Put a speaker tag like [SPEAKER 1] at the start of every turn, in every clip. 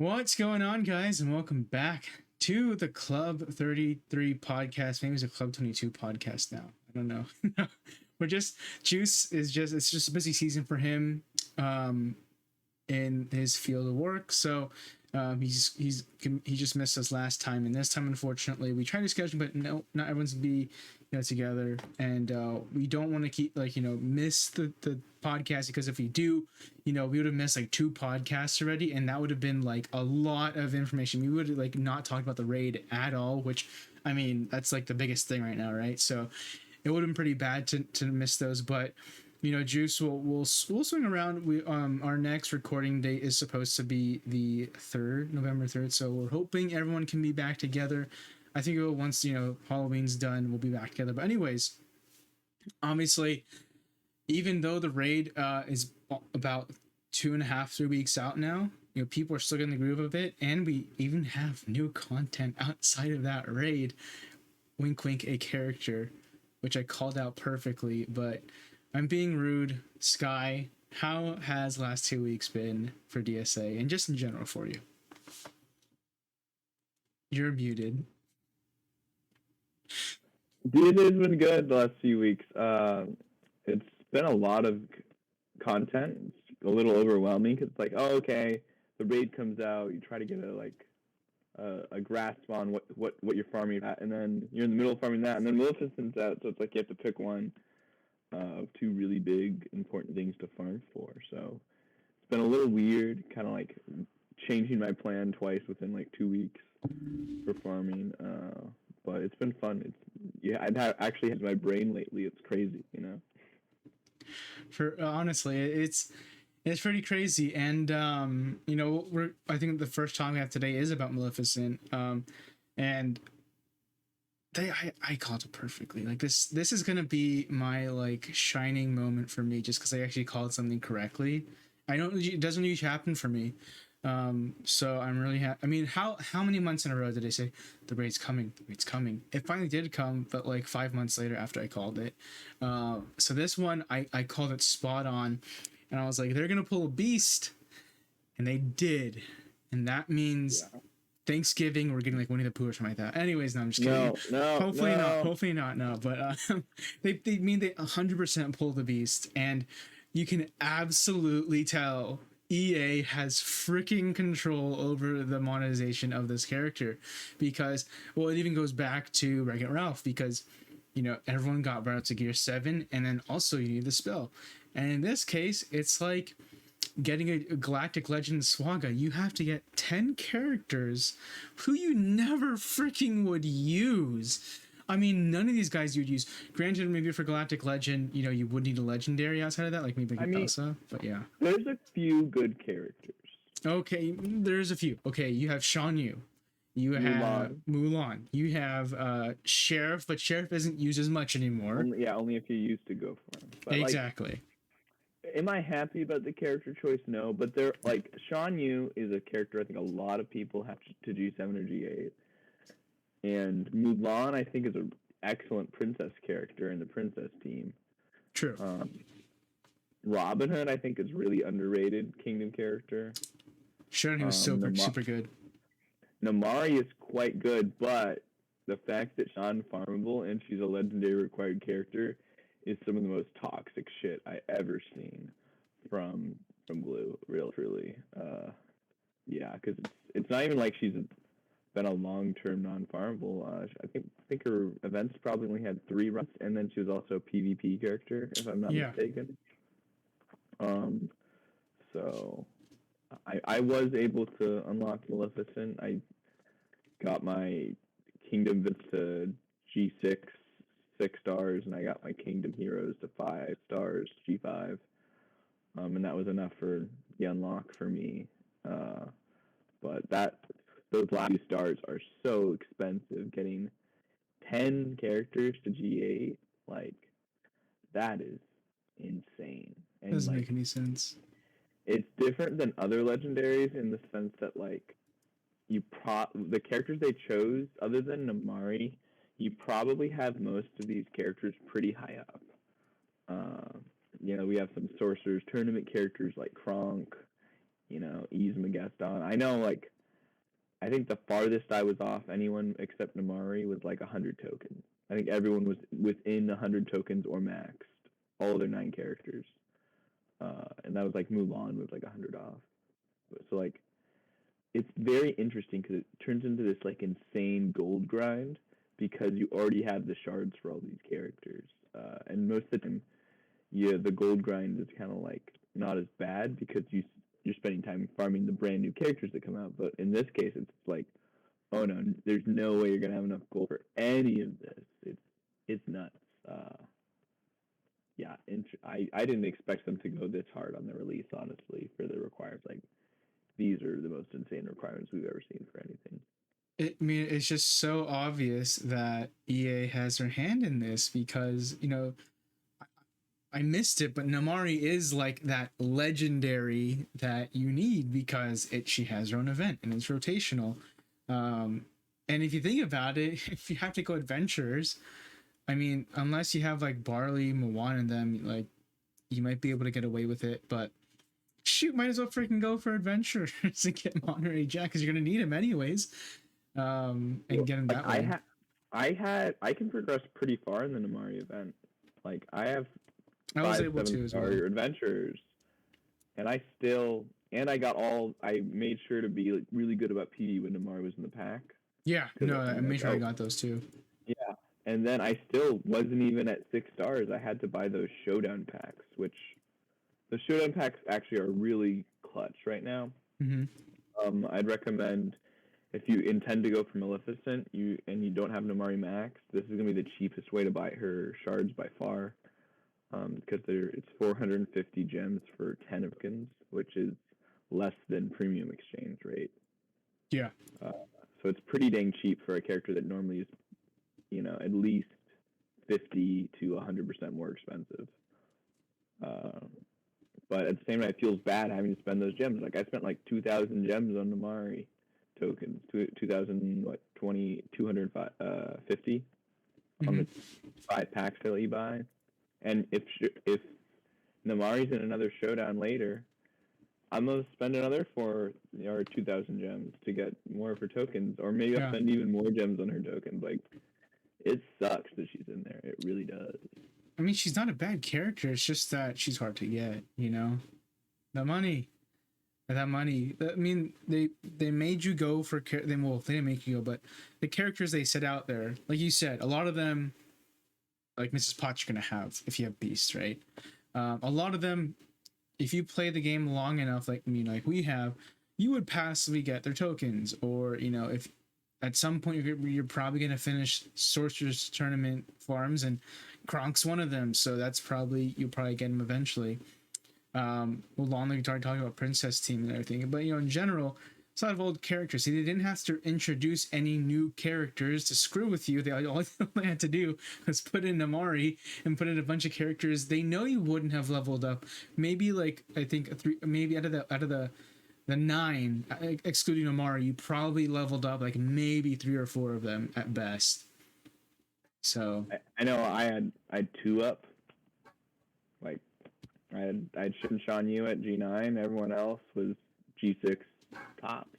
[SPEAKER 1] What's going on, guys, and welcome back to the Club 33 podcast. Maybe it's a Club 22 podcast now. I don't know. We're just Juice is just it's just a busy season for him in his field of work. So he just missed us last time, and this time, unfortunately, we tried to schedule, but no, not everyone's gonna be together, and we don't want to keep miss the podcast, because if we do, we would have missed like two podcasts already, and that would have been like a lot of information. We would have like not talked about the raid at all, which I mean that's like the biggest thing right now, right? So it would have been pretty bad to miss those, but Juice will swing around. We our next recording date is supposed to be the 3rd, November 3rd, so we're hoping everyone can be back together. I think once Halloween's done, we'll be back together. But anyways, obviously, even though the raid is about 2.5, 3 weeks out now, people are still getting the groove of it, and we even have new content outside of that raid. Wink, wink, a character, which I called out perfectly, but I'm being rude. Sky, how has the last 2 weeks been for DSA and just in general for you? You're muted.
[SPEAKER 2] DSA's been good the last few weeks. It's been a lot of content. It's a little overwhelming because it's like, oh, okay, the raid comes out. You try to get a grasp on what you're farming at, and then you're in the middle of farming that, and then Maleficent's out, so it's like you have to pick one of two really big important things to farm for. So it's been a little weird, kind of like changing my plan twice within like 2 weeks for farming. But it's been fun. I've actually had my brain lately. It's crazy,
[SPEAKER 1] For honestly, it's pretty crazy, and I think the first time we have today is about Maleficent, and I called it perfectly. Like this is gonna be my like shining moment for me, just because I actually called something correctly. I don't It doesn't usually happen for me. So I'm really happy. I mean, how many months in a row did I say the raid's coming? The raid's coming. It finally did come, but like 5 months later after I called it. So this one I called it spot on, and I was like, they're gonna pull a beast, and they did, and that means Thanksgiving we're getting like Winnie the Pooh or something like that. Anyways, no, I'm just kidding. Hopefully not. No, but they mean they 100% pull the beast, and you can absolutely tell EA has freaking control over the monetization of this character, because it even goes back to Wreck-It Ralph, because everyone got brought up to Gear 7, and then also you need the spell, and in this case it's like getting a Galactic Legend Swaga. You have to get 10 characters who you never freaking would use. I mean, none of these guys you would use. Granted, maybe for Galactic Legend, you would need a legendary outside of that, like maybe Elsa, but yeah.
[SPEAKER 2] There's a few good characters.
[SPEAKER 1] Okay, there's a few. Okay, you have Shan Yu. You have Mulan. You have Sheriff, but Sheriff isn't used as much anymore.
[SPEAKER 2] Only if you used to go for him.
[SPEAKER 1] But exactly.
[SPEAKER 2] Am I happy about the character choice? No, but they're like Shan Yu is a character I think a lot of people have to G7 or G8. And Mulan, I think, is an excellent princess character in the princess team.
[SPEAKER 1] True.
[SPEAKER 2] Robin Hood, I think, is really underrated kingdom character.
[SPEAKER 1] Sure, he was super good.
[SPEAKER 2] Namari is quite good, but the fact that Sean's farmable and she's a legendary required character is some of the most toxic shit I ever seen from Blue. Real, truly. Yeah, because it's not even like she's been a long-term non-farmable. I think her events probably only had 3 runs, and then she was also a PvP character, if I'm not mistaken. So I was able to unlock Maleficent. I got my Kingdom Vits to G6, 6 stars, and I got my Kingdom Heroes to 5 stars, G5. And that was enough for the unlock for me. But those last few stars are so expensive. Getting 10 characters to G8, like, that is insane.
[SPEAKER 1] And doesn't make any sense.
[SPEAKER 2] It's different than other legendaries in the sense that, like, the characters they chose, other than Namari, you probably have most of these characters pretty high up. We have some Sorcerer's Tournament characters like Kronk ease my guest on. I know, like, I think the farthest I was off anyone except Namari was like 100 tokens. I think everyone was within 100 tokens or maxed all their 9 characters. And that was like Mulan was like 100 off. So like, it's very interesting because it turns into this like insane gold grind because you already have the shards for all these characters. And most of the time, yeah, the gold grind is kind of like not as bad because you're spending time farming the brand new characters that come out. But in this case, it's like, oh no, there's no way you're gonna have enough gold for any of this. It's nuts. Yeah, I didn't expect them to go this hard on the release, honestly, for the requirements. Like, these are the most insane requirements we've ever seen for anything.
[SPEAKER 1] I mean, it's just so obvious that EA has their hand in this because, I missed it, but Namari is like that legendary that you need because she has her own event and it's rotational. And if you think about it, if you have to go adventures, I mean, unless you have like Barley, Moana, and them, like you might be able to get away with it, but shoot, might as well freaking go for adventures and get Monterey Jack because you're gonna need him anyways. And get him that way.
[SPEAKER 2] I can progress pretty far in the Namari event. Like, I have
[SPEAKER 1] I was able to as well.
[SPEAKER 2] adventures, and I made sure to be like, really good about PD when Namari was in the pack.
[SPEAKER 1] Yeah, no, I made sure I got those too.
[SPEAKER 2] Yeah, and then I still wasn't even at 6 stars. I had to buy those showdown packs, which the showdown packs actually are really clutch right now.
[SPEAKER 1] Mm-hmm.
[SPEAKER 2] I'd recommend, if you intend to go for Maleficent, you don't have Namari Max, this is gonna be the cheapest way to buy her shards by far. Because it's 450 gems for 10 tokens, which is less than premium exchange rate.
[SPEAKER 1] Yeah.
[SPEAKER 2] So it's pretty dang cheap for a character that normally is, at least 50 to 100% more expensive. But at the same time, it feels bad having to spend those gems. Like, I spent like 2,000 gems on Namari tokens, 250 on the 5 packs that you buy. And if Namari's in another showdown later, I'm gonna spend another 4 or 2,000 gems to get more of her tokens, or maybe I'll spend even more gems on her tokens. Like, it sucks that she's in there. It really does.
[SPEAKER 1] I mean, she's not a bad character. It's just that she's hard to get. That money. I mean, they made you go for they didn't make you go, but the characters they set out there, like you said, a lot of them, like Mrs. Potts, you're gonna have if you have Beast, right? A lot of them, if you play the game long enough, like we have, you would passively get their tokens, or if at some point you're probably gonna finish Sorcerer's Tournament farms, and Kronk's one of them, so that's you'll probably get him eventually. Long we started talking about Princess Team and everything, but in general, it's a lot of old characters. See, they didn't have to introduce any new characters to screw with you. All they had to do was put in Namari and put in a bunch of characters they know you wouldn't have leveled up. Maybe like I think 3, maybe out of the 9, excluding Namari, you probably leveled up like maybe 3 or 4 of them at best. So
[SPEAKER 2] I know I had 2 up. Like, I had Sean Yu at G9. Everyone else was G6 tops.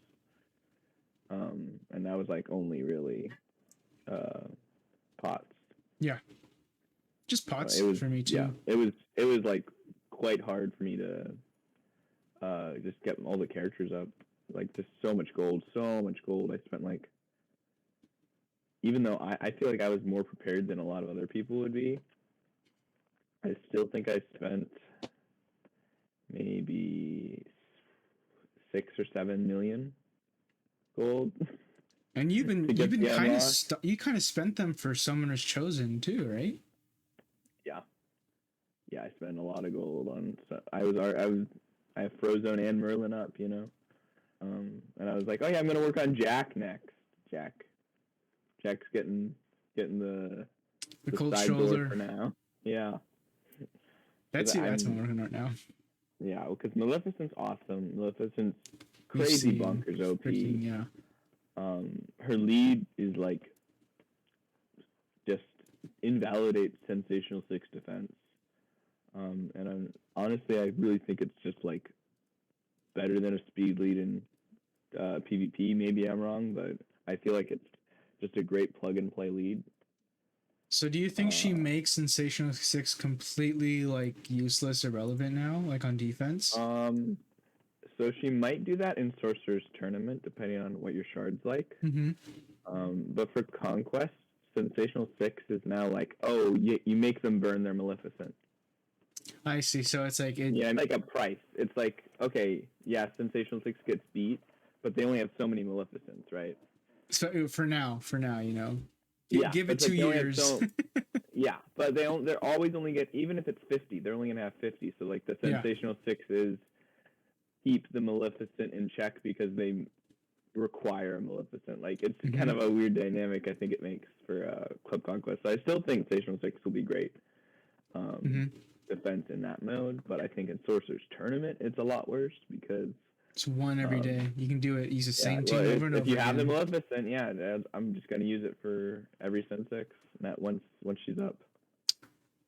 [SPEAKER 2] And that was like only really Pots.
[SPEAKER 1] Yeah. Just Pots for me too.
[SPEAKER 2] Yeah, it was like quite hard for me to just get all the characters up. Like, just so much gold. I spent like, even though I feel like I was more prepared than a lot of other people would be, I still think I spent maybe 6 or 7 million gold.
[SPEAKER 1] And you've been kind of spent them for Summoner's Chosen too, right?
[SPEAKER 2] Yeah, I spent a lot of gold on. I have Frozone and Merlin up, and I was like, oh yeah, I'm gonna work on Jack next. Jack's getting the
[SPEAKER 1] cold shoulder
[SPEAKER 2] for now. Yeah.
[SPEAKER 1] That's what I'm working on now.
[SPEAKER 2] Yeah, because Maleficent's awesome. Maleficent's crazy bonkers OP.
[SPEAKER 1] Yeah.
[SPEAKER 2] Her lead is like just invalidates Sensational 6 defense. And honestly, I really think it's just like better than a speed lead in PvP. Maybe I'm wrong, but I feel like it's just a great plug and play lead.
[SPEAKER 1] So do you think she makes Sensational Six completely like useless, irrelevant now, like on defense?
[SPEAKER 2] So she might do that in Sorcerer's Tournament, depending on what your shard's like.
[SPEAKER 1] Mm-hmm.
[SPEAKER 2] But for Conquest, Sensational Six is now like, oh, you make them burn their Maleficent.
[SPEAKER 1] I see. So it's like
[SPEAKER 2] yeah, like a price. It's like, okay, yeah, Sensational Six gets beat, but they only have so many Maleficents, right?
[SPEAKER 1] So for now, you know,
[SPEAKER 2] yeah,
[SPEAKER 1] give it 2 years.
[SPEAKER 2] Yeah, but they're always only get, even if it's 50, they're only gonna have 50. So like the Sensational Sixes keep the Maleficent in check because they require a Maleficent. Like it's kind of a weird dynamic I think it makes for Club Conquest. So I still think Sensational Six will be great defense in that mode, but I think in Sorcerer's Tournament it's a lot worse because
[SPEAKER 1] it's one every day. You can do it. Use the same team over and over.
[SPEAKER 2] If you have the Maleficent, yeah, I'm just gonna use it for every Sen 6 once she's up.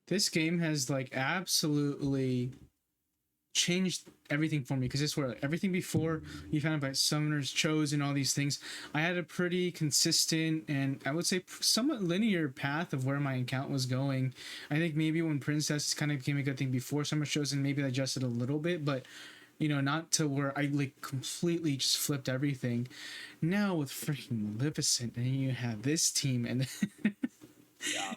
[SPEAKER 1] This game has like absolutely changed everything for me, because it's where everything before you found by summoners, chosen, all these things, I had a pretty consistent and I would say somewhat linear path of where my account was going. I think maybe when Princess kind of became a good thing before Summer Chosen, maybe I adjusted a little bit, but you know, not to where I like completely just flipped everything. Now with freaking Maleficent, and you have this team, and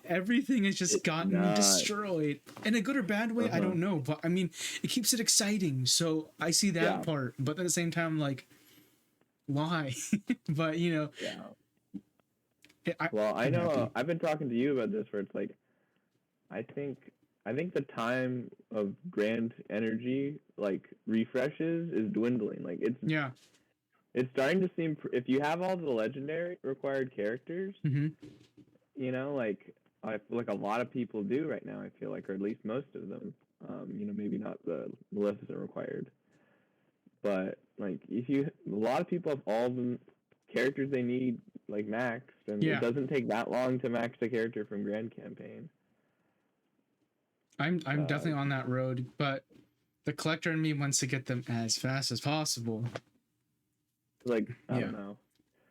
[SPEAKER 1] everything has just gotten destroyed in a good or bad way. I don't know, but I mean, it keeps it exciting. So I see that part, but at the same time, like, why? But you know,
[SPEAKER 2] I know I've been talking to you about this, where it's like, I think the time of grand energy like refreshes is dwindling. Like it's starting to seem, if you have all the legendary required characters, you know, like I feel like a lot of people do right now. I feel like, or at least most of them. You know, maybe not the Maleficent required, but like a lot of people have all the characters they need like maxed, and it doesn't take that long to max a character from Grand Campaign.
[SPEAKER 1] I'm definitely on that road, but the collector in me wants to get them as fast as possible.
[SPEAKER 2] Like, I don't know.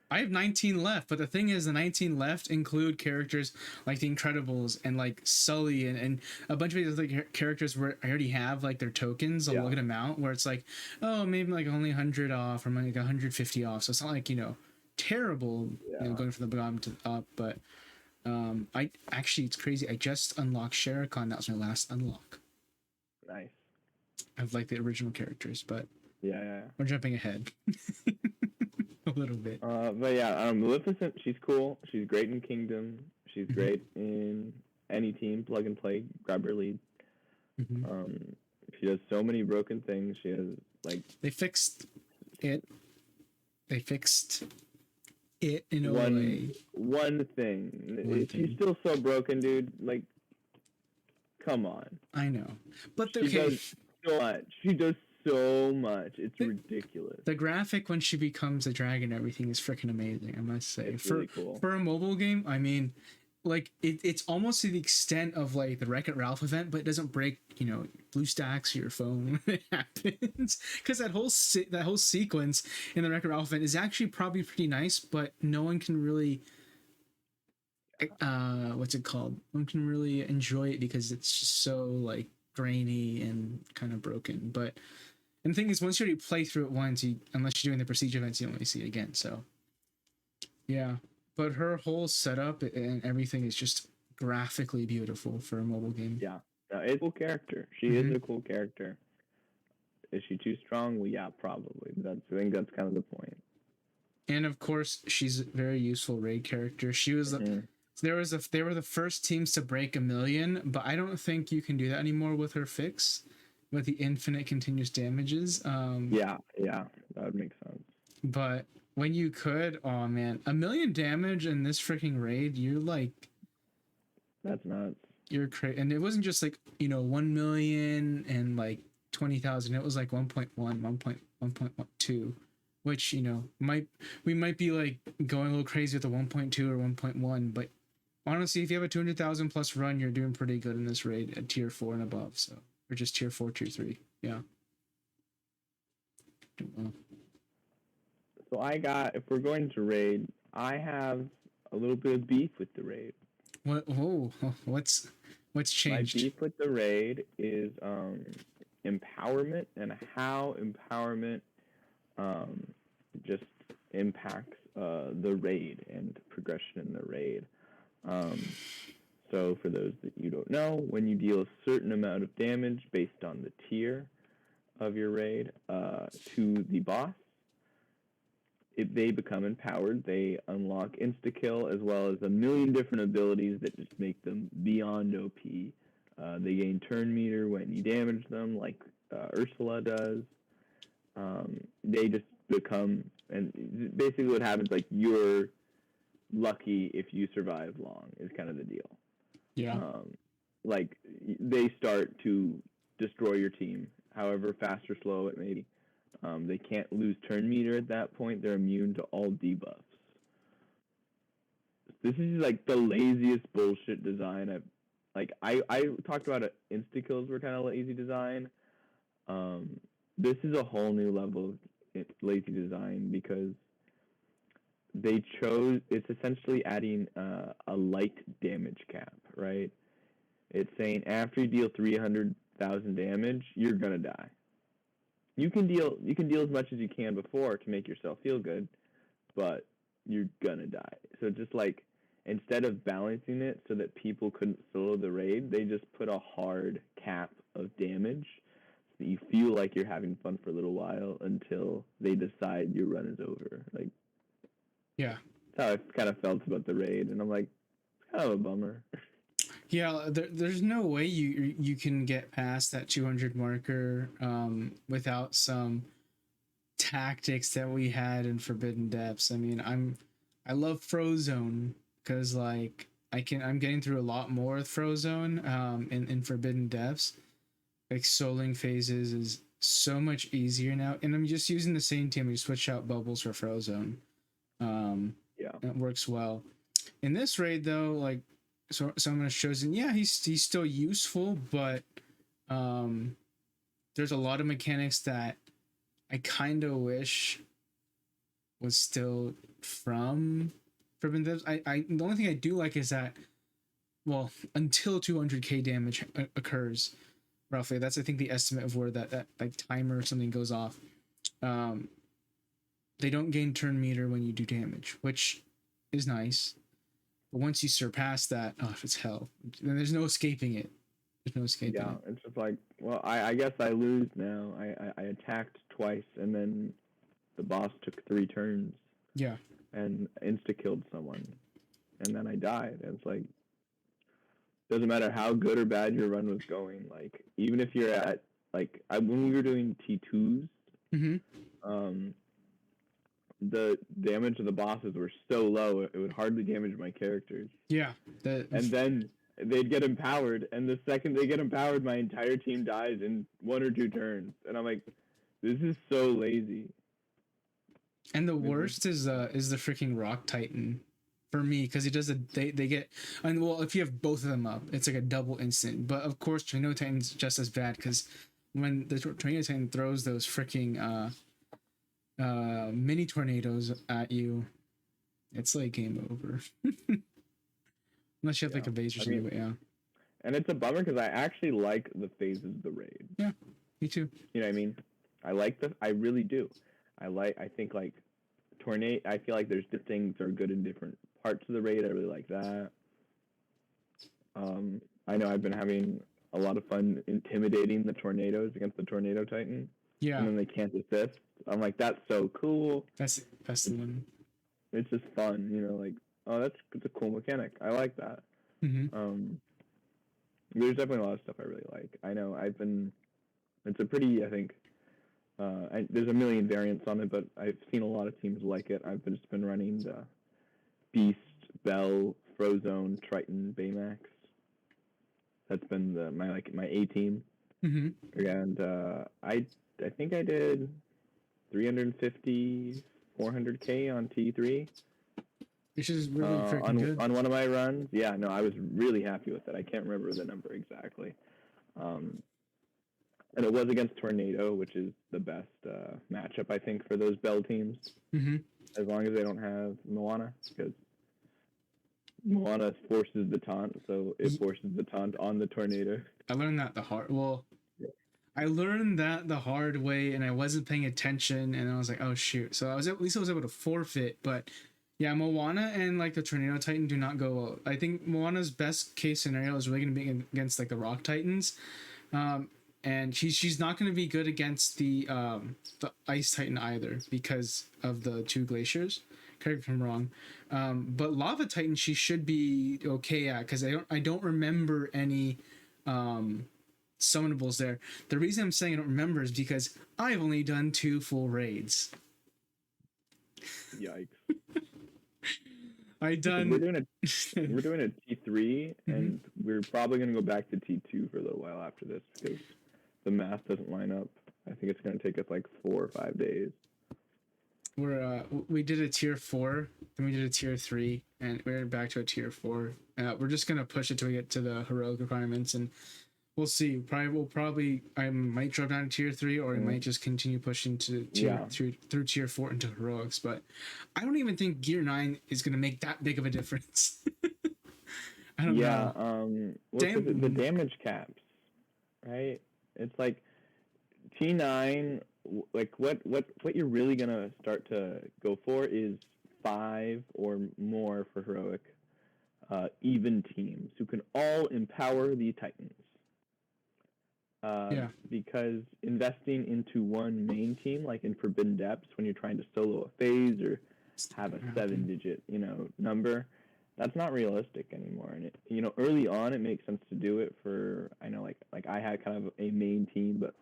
[SPEAKER 1] I have 19 left, but the thing is, the 19 left include characters like the Incredibles and like Sully and a bunch of these other characters where I already have like their tokens, a limited amount, where it's like, oh, maybe like only 100 off or like 150 off. So it's not like, you know, terrible, you know, going from the bottom to the up, but I actually, it's crazy. I just unlocked Shere Khan. That was my last unlock.
[SPEAKER 2] Nice.
[SPEAKER 1] Of like the original characters, but we're jumping ahead a little bit.
[SPEAKER 2] But yeah, Maleficent, she's cool. She's great in Kingdom. She's great in any team, plug and play, grab her lead. She does so many broken things. She has like,
[SPEAKER 1] they fixed it. In a way.
[SPEAKER 2] One thing. She's still so broken, dude. Like, come on.
[SPEAKER 1] I know, but
[SPEAKER 2] she does so much. She does so much. It's ridiculous.
[SPEAKER 1] The graphic when she becomes a dragon, everything is freaking amazing. I must say,
[SPEAKER 2] it's really cool.
[SPEAKER 1] For a mobile game, I mean, like it's almost to the extent of like the Wreck-It Ralph event, but it doesn't break, you know, BlueStacks or your phone when it happens, because that whole sequence in the Wreck-It Ralph event is actually probably pretty nice, but no one can really what's it called? No one can really enjoy it because it's just so like grainy and kind of broken. But and the thing is, once you already play through it once, unless you're doing the prestige events, you don't really see it again. So yeah. But her whole setup and everything is just graphically beautiful for a mobile game.
[SPEAKER 2] Yeah, it's a cool character. She is a cool character. Is she too strong? Well, yeah, probably. I think that's kind of the point.
[SPEAKER 1] And of course, she's a very useful raid character. She was they were the first teams to break 1 million, but I don't think you can do that anymore with her fix, with the infinite continuous damages.
[SPEAKER 2] Yeah, that would make sense.
[SPEAKER 1] But when you could, oh man, 1 million damage in this freaking raid, you're like,
[SPEAKER 2] that's nuts.
[SPEAKER 1] You're crazy. And it wasn't just like, you know, 1 million and like 20,000. It was like 1.1, 1.2, which, you know, we might be like going a little crazy with the 1.2 or 1.1, but honestly, if you have a 200,000 plus run, you're doing pretty good in this raid at tier 4 and above. So, or just tier 4, tier 3. Yeah.
[SPEAKER 2] So if we're going to raid, I have a little bit of beef with the raid.
[SPEAKER 1] What? Oh, what's
[SPEAKER 2] My
[SPEAKER 1] changed?
[SPEAKER 2] beef with the raid is empowerment and how empowerment just impacts the raid and progression in the raid. So for those that you don't know, when you deal a certain amount of damage based on the tier of your raid to the boss, they become empowered. They unlock insta-kill as well as a million different abilities that just make them beyond OP. They gain turn meter when you damage them, like Ursula does. They just become, and basically what happens, like, you're lucky if you survive long is kind of the deal.
[SPEAKER 1] Yeah.
[SPEAKER 2] Like, they start to destroy your team, however fast or slow it may be. They can't lose turn meter at that point. They're immune to all debuffs. This is like the laziest bullshit design I've. Like, I talked about insta kills were kind of lazy design. This is a whole new level of lazy design because they chose. It's essentially adding a light damage cap, right? It's saying after you deal 300,000 damage, you're gonna die. You can deal as much as you can before to make yourself feel good, but you're gonna die. So just like, instead of balancing it so that people couldn't solo the raid, they just put a hard cap of damage so that you feel like you're having fun for a little while until they decide your run is over. Like,
[SPEAKER 1] Yeah.
[SPEAKER 2] that's how I kind of felt about the raid, and I'm like, it's kind of a bummer.
[SPEAKER 1] Yeah, there's no way you can get past that 200 marker without some tactics that we had in Forbidden Depths. I mean, I love Frozone because like I'm getting through a lot more with Frozone in Forbidden Depths. Like soloing phases is so much easier now, and I'm just using the same team. We switch out bubbles for Frozone.
[SPEAKER 2] Yeah.
[SPEAKER 1] It works well. In this raid though, like someone has chosen, yeah, he's still useful, but there's a lot of mechanics that I kind of wish was still from Forbidden Depths. I the only thing I do like is that, well, until 200k damage occurs, roughly, that's I think the estimate of where that like timer or something goes off. They don't gain turn meter when you do damage, which is nice. But once you surpass that, oh, it's hell. Then there's no escaping it. There's no escaping
[SPEAKER 2] Yeah,
[SPEAKER 1] it.
[SPEAKER 2] it's just like, well, I guess I lose now. I attacked twice, and then the boss took 3 turns.
[SPEAKER 1] Yeah.
[SPEAKER 2] And insta-killed someone. And then I died. And it's like, doesn't matter how good or bad your run was going. Like, even if you're at, like, when we were doing T2s, the damage of the bosses were so low, it would hardly damage my characters.
[SPEAKER 1] Yeah.
[SPEAKER 2] And then they'd get empowered, and the second they get empowered, my entire team dies in 1 or 2 turns. And I'm like, this is so lazy.
[SPEAKER 1] And the worst is the freaking Rock Titan for me, because he does they get, and well, if you have both of them up, it's like a double instant. But of course, Tornado Titan's just as bad, because when the Tornado Titan throws those freaking mini tornadoes at you, it's like game over. Unless you have like a base or something, but yeah.
[SPEAKER 2] And it's a bummer because I actually like the phases of the raid.
[SPEAKER 1] Yeah, me too.
[SPEAKER 2] You know what I mean? I really do. I think like tornado. I feel like there's different things that are good in different parts of the raid. I really like that. I know I've been having a lot of fun intimidating the tornadoes against the Tornado Titan.
[SPEAKER 1] Yeah.
[SPEAKER 2] And then they can't assist. I'm like, that's so cool.
[SPEAKER 1] That's the one.
[SPEAKER 2] It's just fun, you know, like, oh, that's a cool mechanic. I like that. There's definitely a lot of stuff I really like. I know it's a pretty, I think, there's a million variants on it, but I've seen a lot of teams like it. I've just been running the Beast, Bell, Frozone, Triton, Baymax. That's been my A team. And I think I did 350, 400k on T3.
[SPEAKER 1] Which is really freaking good.
[SPEAKER 2] On one of my runs. Yeah, no, I was really happy with it. I can't remember the number exactly. And it was against Tornado, which is the best matchup, I think, for those Bell teams.
[SPEAKER 1] Mm-hmm.
[SPEAKER 2] As long as they don't have Moana, because Moana forces the taunt, so it forces the taunt on the Tornado.
[SPEAKER 1] I learned that the hard. Well, I learned that the hard way, and I wasn't paying attention, and I was like, "Oh shoot!" So at least I was able to forfeit. But yeah, Moana and like the Tornado Titan do not go well. I think Moana's best case scenario is really going to be against like the Rock Titans, and she's not going to be good against the Ice Titan either because of the two glaciers. Correct me if I'm wrong, but Lava Titan she should be okay at because I don't remember any summonables there. The reason I'm saying I don't remember is because I've only done 2 full raids.
[SPEAKER 2] Yikes!
[SPEAKER 1] We're
[SPEAKER 2] doing a T3, and we're probably gonna go back to T2 for a little while after this because the math doesn't line up. I think it's gonna take us like 4 or 5 days.
[SPEAKER 1] We did a tier 4, then we did a tier 3, and we're back to a tier 4. We're just gonna push it till we get to the heroic requirements, and we'll see. I might drop down to tier 3, or I might just continue pushing to through tier 4 into heroics. But I don't even think gear 9 is gonna make that big of a difference. I don't know.
[SPEAKER 2] The damage caps, right? It's like T9. Like what you're really gonna start to go for is 5 or more for heroic, even teams who can all empower the Titans. Because investing into one main team, like in Forbidden Depths, when you're trying to solo a phase or have a 7-digit, number, that's not realistic anymore. And it, early on, it makes sense to do it for. I know, like I had kind of a main team, but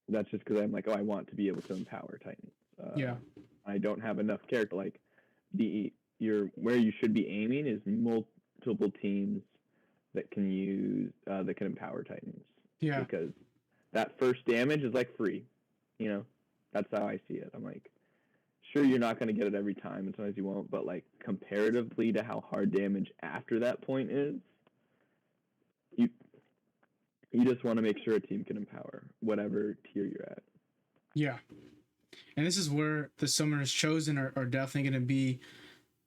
[SPEAKER 2] that's just because I'm like, I want to be able to empower Titans. I don't have enough character. Like where you should be aiming is multiple teams that can that can empower Titans.
[SPEAKER 1] Yeah.
[SPEAKER 2] Because that first damage is like free. That's how I see it. I'm like, sure, you're not going to get it every time, and sometimes you won't, but like comparatively to how hard damage after that point is, you just want to make sure a team can empower whatever tier you're at.
[SPEAKER 1] Yeah. And this is where the summoners chosen are definitely going to be,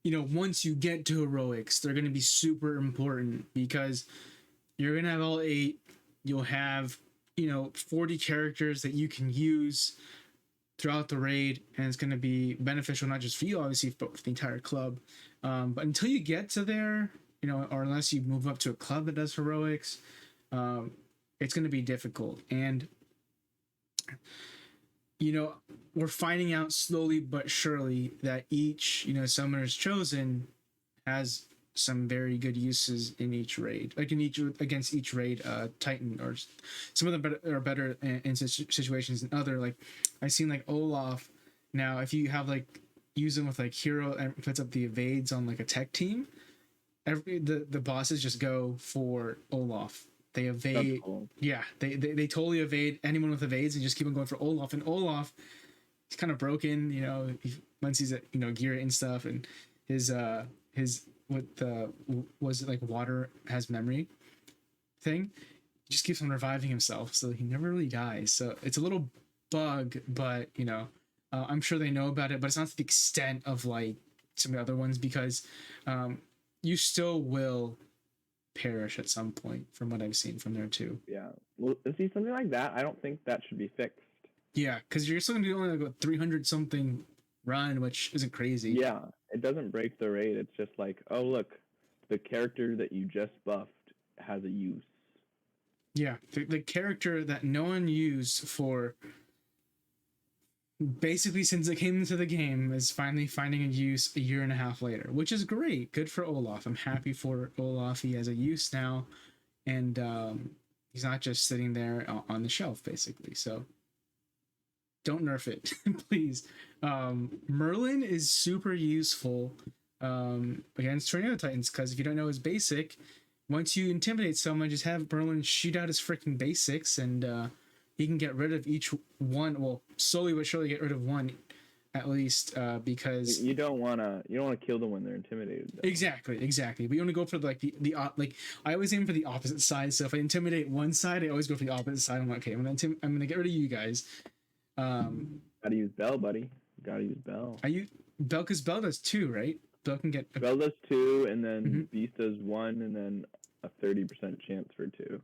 [SPEAKER 1] once you get to heroics, they're going to be super important because you're going to have all 8. You'll have, 40 characters that you can use throughout the raid, and it's going to be beneficial not just for you, obviously, but for the entire club. But until you get to there, or unless you move up to a club that does heroics, it's going to be difficult. And, we're finding out slowly but surely that each, summoner's chosen has some very good uses in each raid, like against each raid Titan, or some of them are better in situations than other. Like I've seen like Olaf. Now, if you have like use them with like hero and puts up the evades on like a tech team, the bosses just go for Olaf. They evade.
[SPEAKER 2] Cool.
[SPEAKER 1] Yeah, they totally evade anyone with evades and just keep on going for Olaf. And Olaf, he's kind of broken, once he's at gear and stuff, and his was it like water has memory thing, he just keeps on reviving himself, so he never really dies. So it's a little bug, but I'm sure they know about it, but it's not to the extent of like some of the other ones, because you still will perish at some point from what I've seen from there too.
[SPEAKER 2] Yeah, well, see, something like that, I don't think that should be fixed.
[SPEAKER 1] Yeah, because you're still gonna be only like a 300 something run, which isn't crazy.
[SPEAKER 2] Yeah, it doesn't break the raid. It's just like, oh look, the character that you just buffed has a use.
[SPEAKER 1] Yeah, the character that no one used for basically since it came into the game is finally finding a use a year and a half later, which is great. Good for Olaf. I'm happy for Olaf. He has a use now, and he's not just sitting there on the shelf, basically. So don't nerf it, please. Merlin is super useful against Tornado Titans, because if you don't know his basic, once you intimidate someone, just have Merlin shoot out his freaking basics, and he can get rid of each one. Well, slowly but surely get rid of one at least because
[SPEAKER 2] You don't wanna kill them when they're intimidated. Though.
[SPEAKER 1] exactly. But you want to go for like like I always aim for the opposite side. So if I intimidate one side, I always go for the opposite side. I'm like, okay, I'm gonna get rid of you guys.
[SPEAKER 2] Gotta use Bell, buddy. Gotta use Bell.
[SPEAKER 1] Bell, because Bell does 2, right? Bell can get
[SPEAKER 2] Bell does 2, and then Beast does 1, and then a 30% chance for 2.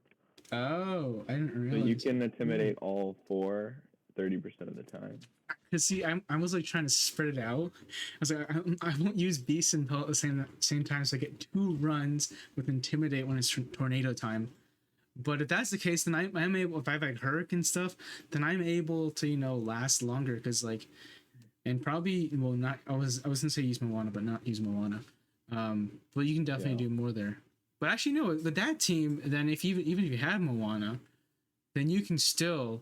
[SPEAKER 1] Oh, I didn't realize.
[SPEAKER 2] So you can intimidate all 4 30% of the time.
[SPEAKER 1] Cause see, I was like trying to spread it out. I was like, I won't use Beast and Bell at the same time, so I get 2 runs with Intimidate when it's tornado time. But if that's the case, then I'm able, if I have like Hurricane and stuff, then I'm able to last longer. Cause like, and probably not. I was gonna say use Moana, but not use Moana. But you can definitely do more there. But actually, no. With that team, then even if you have Moana, then you can still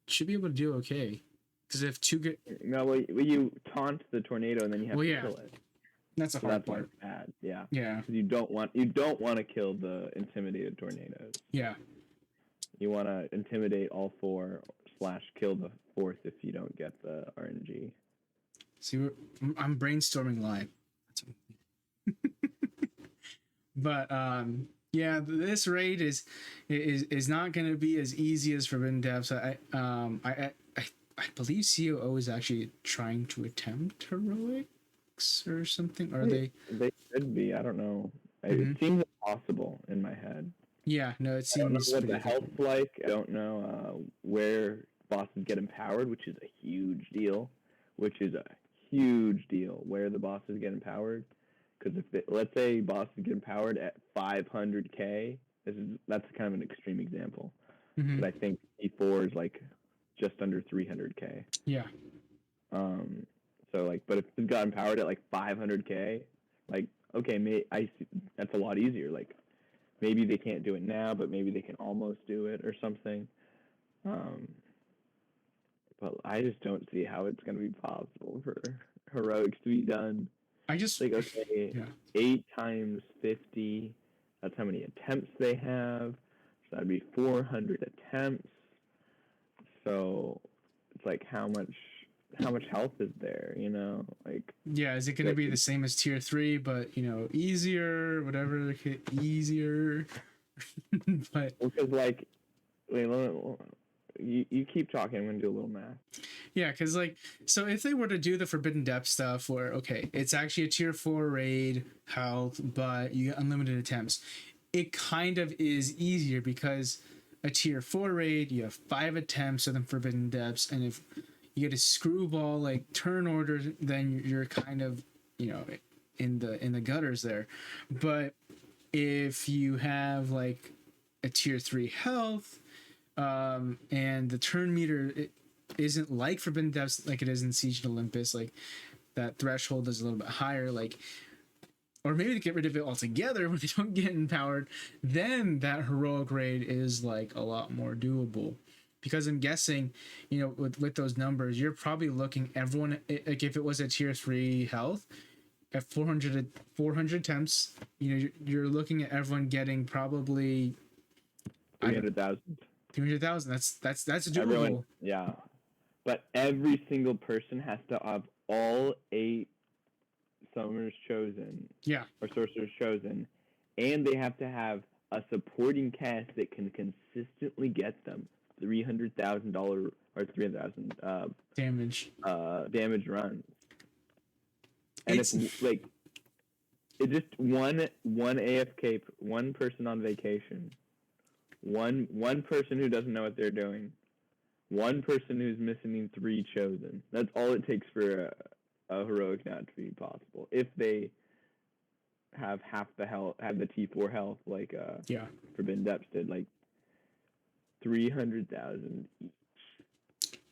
[SPEAKER 1] should be able to do okay. Because if 2 get
[SPEAKER 2] well, you taunt the tornado and then you have to kill it.
[SPEAKER 1] That's a hard part.
[SPEAKER 2] Bad. Yeah.
[SPEAKER 1] Yeah.
[SPEAKER 2] Because you don't want to kill the intimidated tornadoes.
[SPEAKER 1] Yeah.
[SPEAKER 2] You want to intimidate all 4 / kill the 4th if you don't get the RNG.
[SPEAKER 1] See, I'm brainstorming live. But yeah, this raid is not going to be as easy as Forbidden Depths. I believe SoO is actually trying to attempt heroics or something. Or they
[SPEAKER 2] could be. I don't know. It seems impossible in my head.
[SPEAKER 1] Yeah, no, it seems.
[SPEAKER 2] I don't know what the health's like. I don't know where bosses get empowered, which is a huge deal. Where the bosses get empowered. Because let's say bosses get empowered at 500k, that's kind of an extreme example. But I think E4 is like just under 300k.
[SPEAKER 1] Yeah.
[SPEAKER 2] So like, but if it got empowered at like 500k, like okay, that's a lot easier. Like maybe they can't do it now, but maybe they can almost do it or something. But I just don't see how it's going to be possible for heroics to be done.
[SPEAKER 1] I just
[SPEAKER 2] like 8 times 50. That's how many attempts they have. So that'd be 400 attempts. So it's like how much health is there? Like
[SPEAKER 1] is it going to be the same as tier 3, but easier, whatever, easier? But
[SPEAKER 2] because like, wait, you keep talking. I'm gonna do a little math.
[SPEAKER 1] Yeah, because like, so if they were to do the Forbidden Depth stuff, where it's actually a tier 4 raid health, but you get unlimited attempts, it kind of is easier because a tier 4 raid, you have 5 attempts of the Forbidden Depths, and if you get a screwball like turn order, then you're kind of in the gutters there. But if you have like a tier 3 health, and the turn meter it isn't like Forbidden Depths like it is in Siege and Olympus, like that threshold is a little bit higher, like, or maybe to get rid of it altogether when they don't get empowered, then that heroic raid is like a lot more doable. Because I'm guessing, with those numbers, you're probably looking everyone, like if it was a tier 3 health at 400 attempts, you're looking at everyone getting probably
[SPEAKER 2] 300,000.
[SPEAKER 1] 300,000. That's doable.
[SPEAKER 2] Everyone, yeah, but every single person has to have all 8 summoners chosen.
[SPEAKER 1] Yeah.
[SPEAKER 2] Or sorcerers chosen, and they have to have a supporting cast that can consistently get them $300,000 or 300,000 damage runs. And it's like it's just one AFK, one person on vacation. One person who doesn't know what they're doing, one person who's missing 3 chosen. That's all it takes for a heroic now to be possible. If they have half the health, have the T4 health, like Forbidden Depths did, like 300,000 each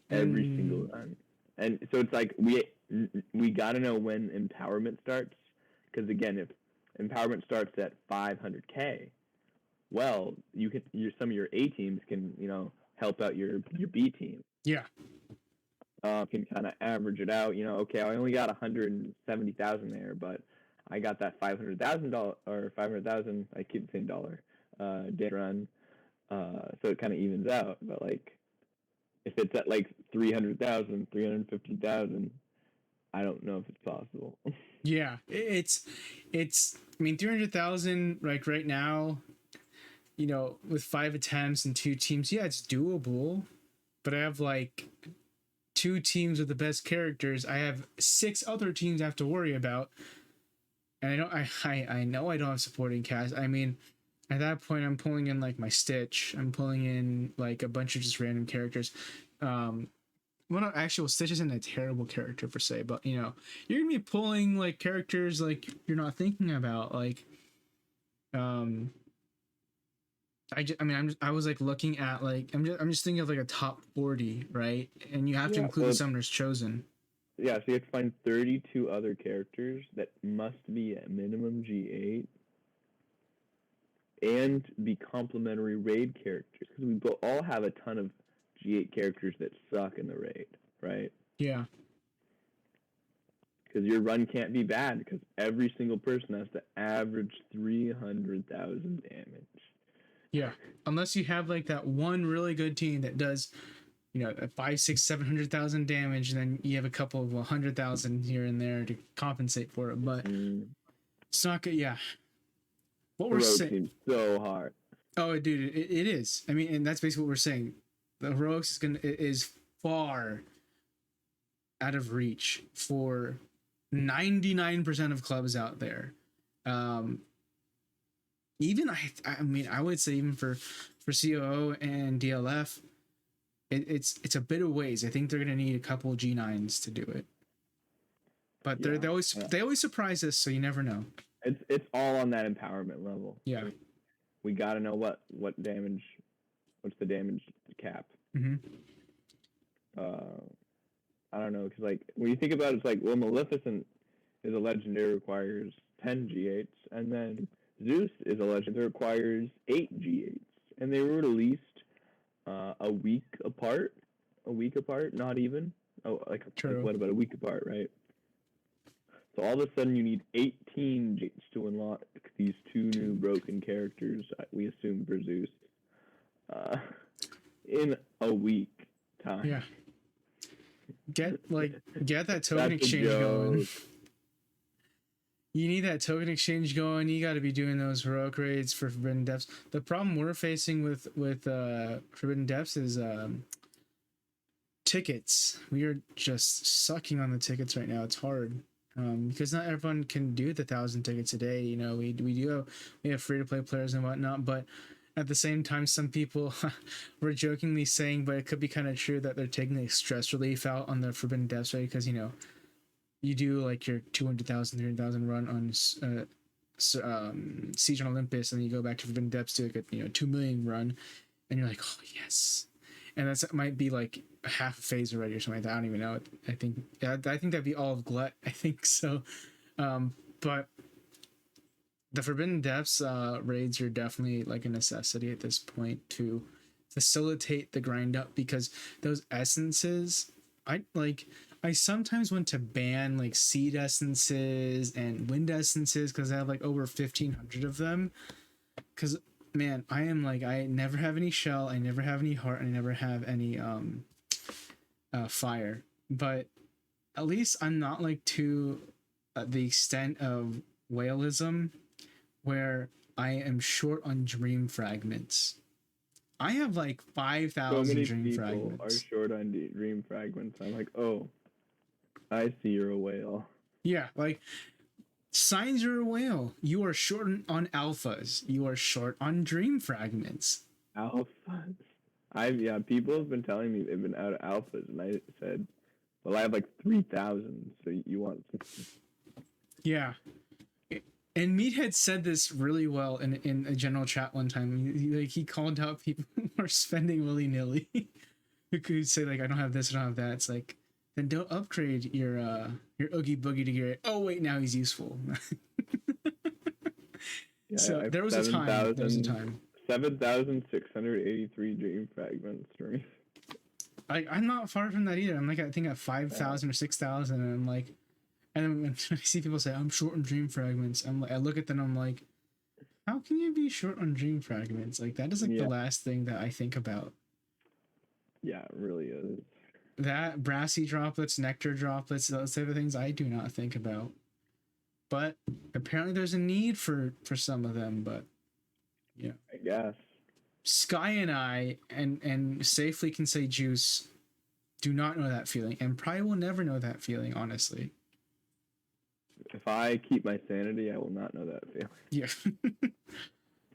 [SPEAKER 2] every single run. And so it's like we got to know when empowerment starts, because again, if empowerment starts at 500k. Well, some of your A teams can help out your B team.
[SPEAKER 1] Yeah.
[SPEAKER 2] Can kind of average it out. Okay, I only got 170,000 there, but I got that $500,000 or 500,000. I keep saying dollar. Day run. So it kind of evens out. But like, if it's at like 300,000, 350,000, I don't know if it's possible.
[SPEAKER 1] Yeah, it's. I mean, 300,000 like right now, you know, with 5 attempts and 2 teams, yeah, it's doable. But I have like 2 teams with the best characters. I have 6 other teams I have to worry about, and I don't. I know I don't have supporting cast. I mean, at that point, I'm pulling in like my Stitch. I'm pulling in like a bunch of just random characters. Well, not actual Stitch isn't a terrible character per se, but you know, you're gonna be pulling like characters like you're not thinking about. Like, um, I mean, I was like looking at like I'm just thinking of like a top 40, right? And you have to
[SPEAKER 2] Yeah,
[SPEAKER 1] include the summoners chosen.
[SPEAKER 2] yeah, so you have to find 32 other characters that must be at minimum G8 and be complementary raid characters, because we all have a ton of G8 characters that suck in the raid, right?
[SPEAKER 1] Yeah.
[SPEAKER 2] Because your run can't be bad, because every single person has to average 300,000 damage.
[SPEAKER 1] Yeah. Unless you have like that one really good team that does, you know, 5, 6, 700,000 damage, and then you have a couple of 100,000 here and there to compensate for it. But it's not good. Yeah. What we're
[SPEAKER 2] Heroic
[SPEAKER 1] saying.
[SPEAKER 2] seems so hard.
[SPEAKER 1] Oh, dude, it is. I mean, and that's basically what we're saying. The heroics is far out of reach for 99% of clubs out there. Even I mean, I would say even for SoO and DLF, it's a bit of ways. I think they're gonna need a couple G9s to do it. But
[SPEAKER 2] Yeah,
[SPEAKER 1] they always surprise us, so you never know.
[SPEAKER 2] It's all on that empowerment level.
[SPEAKER 1] Yeah.
[SPEAKER 2] We got to know what damage, what's the damage cap.
[SPEAKER 1] Mm-hmm.
[SPEAKER 2] I don't know, because like when you think about it, it's like, well, Maleficent is a legendary, requires 10 G8s, and then Zeus is a legend that requires 8 G8s, and they were released a week apart, not even. Oh, like what about a week apart, right? So all of a sudden you need 18 G8s to unlock these 2 new broken characters, we assume for Zeus, in a week time.
[SPEAKER 1] Yeah. Get that token exchange going. You need that token exchange going. You got to be doing those heroic raids for Forbidden Depths. The problem we're facing with Forbidden Depths is tickets. We are just sucking on the tickets right now. It's hard because not everyone can do the 1,000 tickets a day. You know, we have free to play players and whatnot, but at the same time, some people were jokingly saying, but it could be kind of true, that they're taking the stress relief out on the Forbidden Depths, right? Because, you know, you do like your 200,000, 300,000 run on Siege on Olympus, and then you go back to Forbidden Depths to like a 2 million run, and you're like, oh yes, and that might be like half a phase already or something like that. I don't even know. I think that'd be all of Glut. I think so, but the Forbidden Depths raids are definitely like a necessity at this point to facilitate the grind up, because those essences, I sometimes want to ban like seed essences and wind essences because I have like over 1,500 of them. Because man, I am like, I never have any shell, I never have any heart, I never have any fire. But at least I'm not like to the extent of whaleism, where I am short on dream fragments. I have like 5,000 dream fragments.
[SPEAKER 2] Are short on dream fragments. I'm like, oh, I see you're a whale.
[SPEAKER 1] Yeah, like signs you're a whale. You are short on alphas. You are short on dream fragments.
[SPEAKER 2] Alphas. People have been telling me they've been out of alphas, and I said, well, I have like 3,000. So you want?
[SPEAKER 1] Yeah. And Meathead said this really well in a general chat one time. He called out people who are spending willy-nilly. Who could say like, I don't have this, I don't have that. It's like, then don't upgrade your Oogie Boogie to get. Oh wait, now he's useful.
[SPEAKER 2] Yeah,
[SPEAKER 1] so there was a time.
[SPEAKER 2] 7,683 dream fragments for me.
[SPEAKER 1] I'm not far from that either. I'm like, I think at 5,000 or 6,000, and I'm like, and then when I see people say I'm short on dream fragments, I look at them, I'm like, how can you be short on dream fragments? Like that is like the last thing that I think about.
[SPEAKER 2] Yeah, it really is.
[SPEAKER 1] That brassy droplets, nectar droplets, those type of things, I do not think about. But apparently, there's a need for some of them. But yeah,
[SPEAKER 2] I guess.
[SPEAKER 1] Sky and I, and safely can say Juice, do not know that feeling, and probably will never know that feeling. Honestly,
[SPEAKER 2] If I keep my sanity, I will not know that feeling.
[SPEAKER 1] yeah.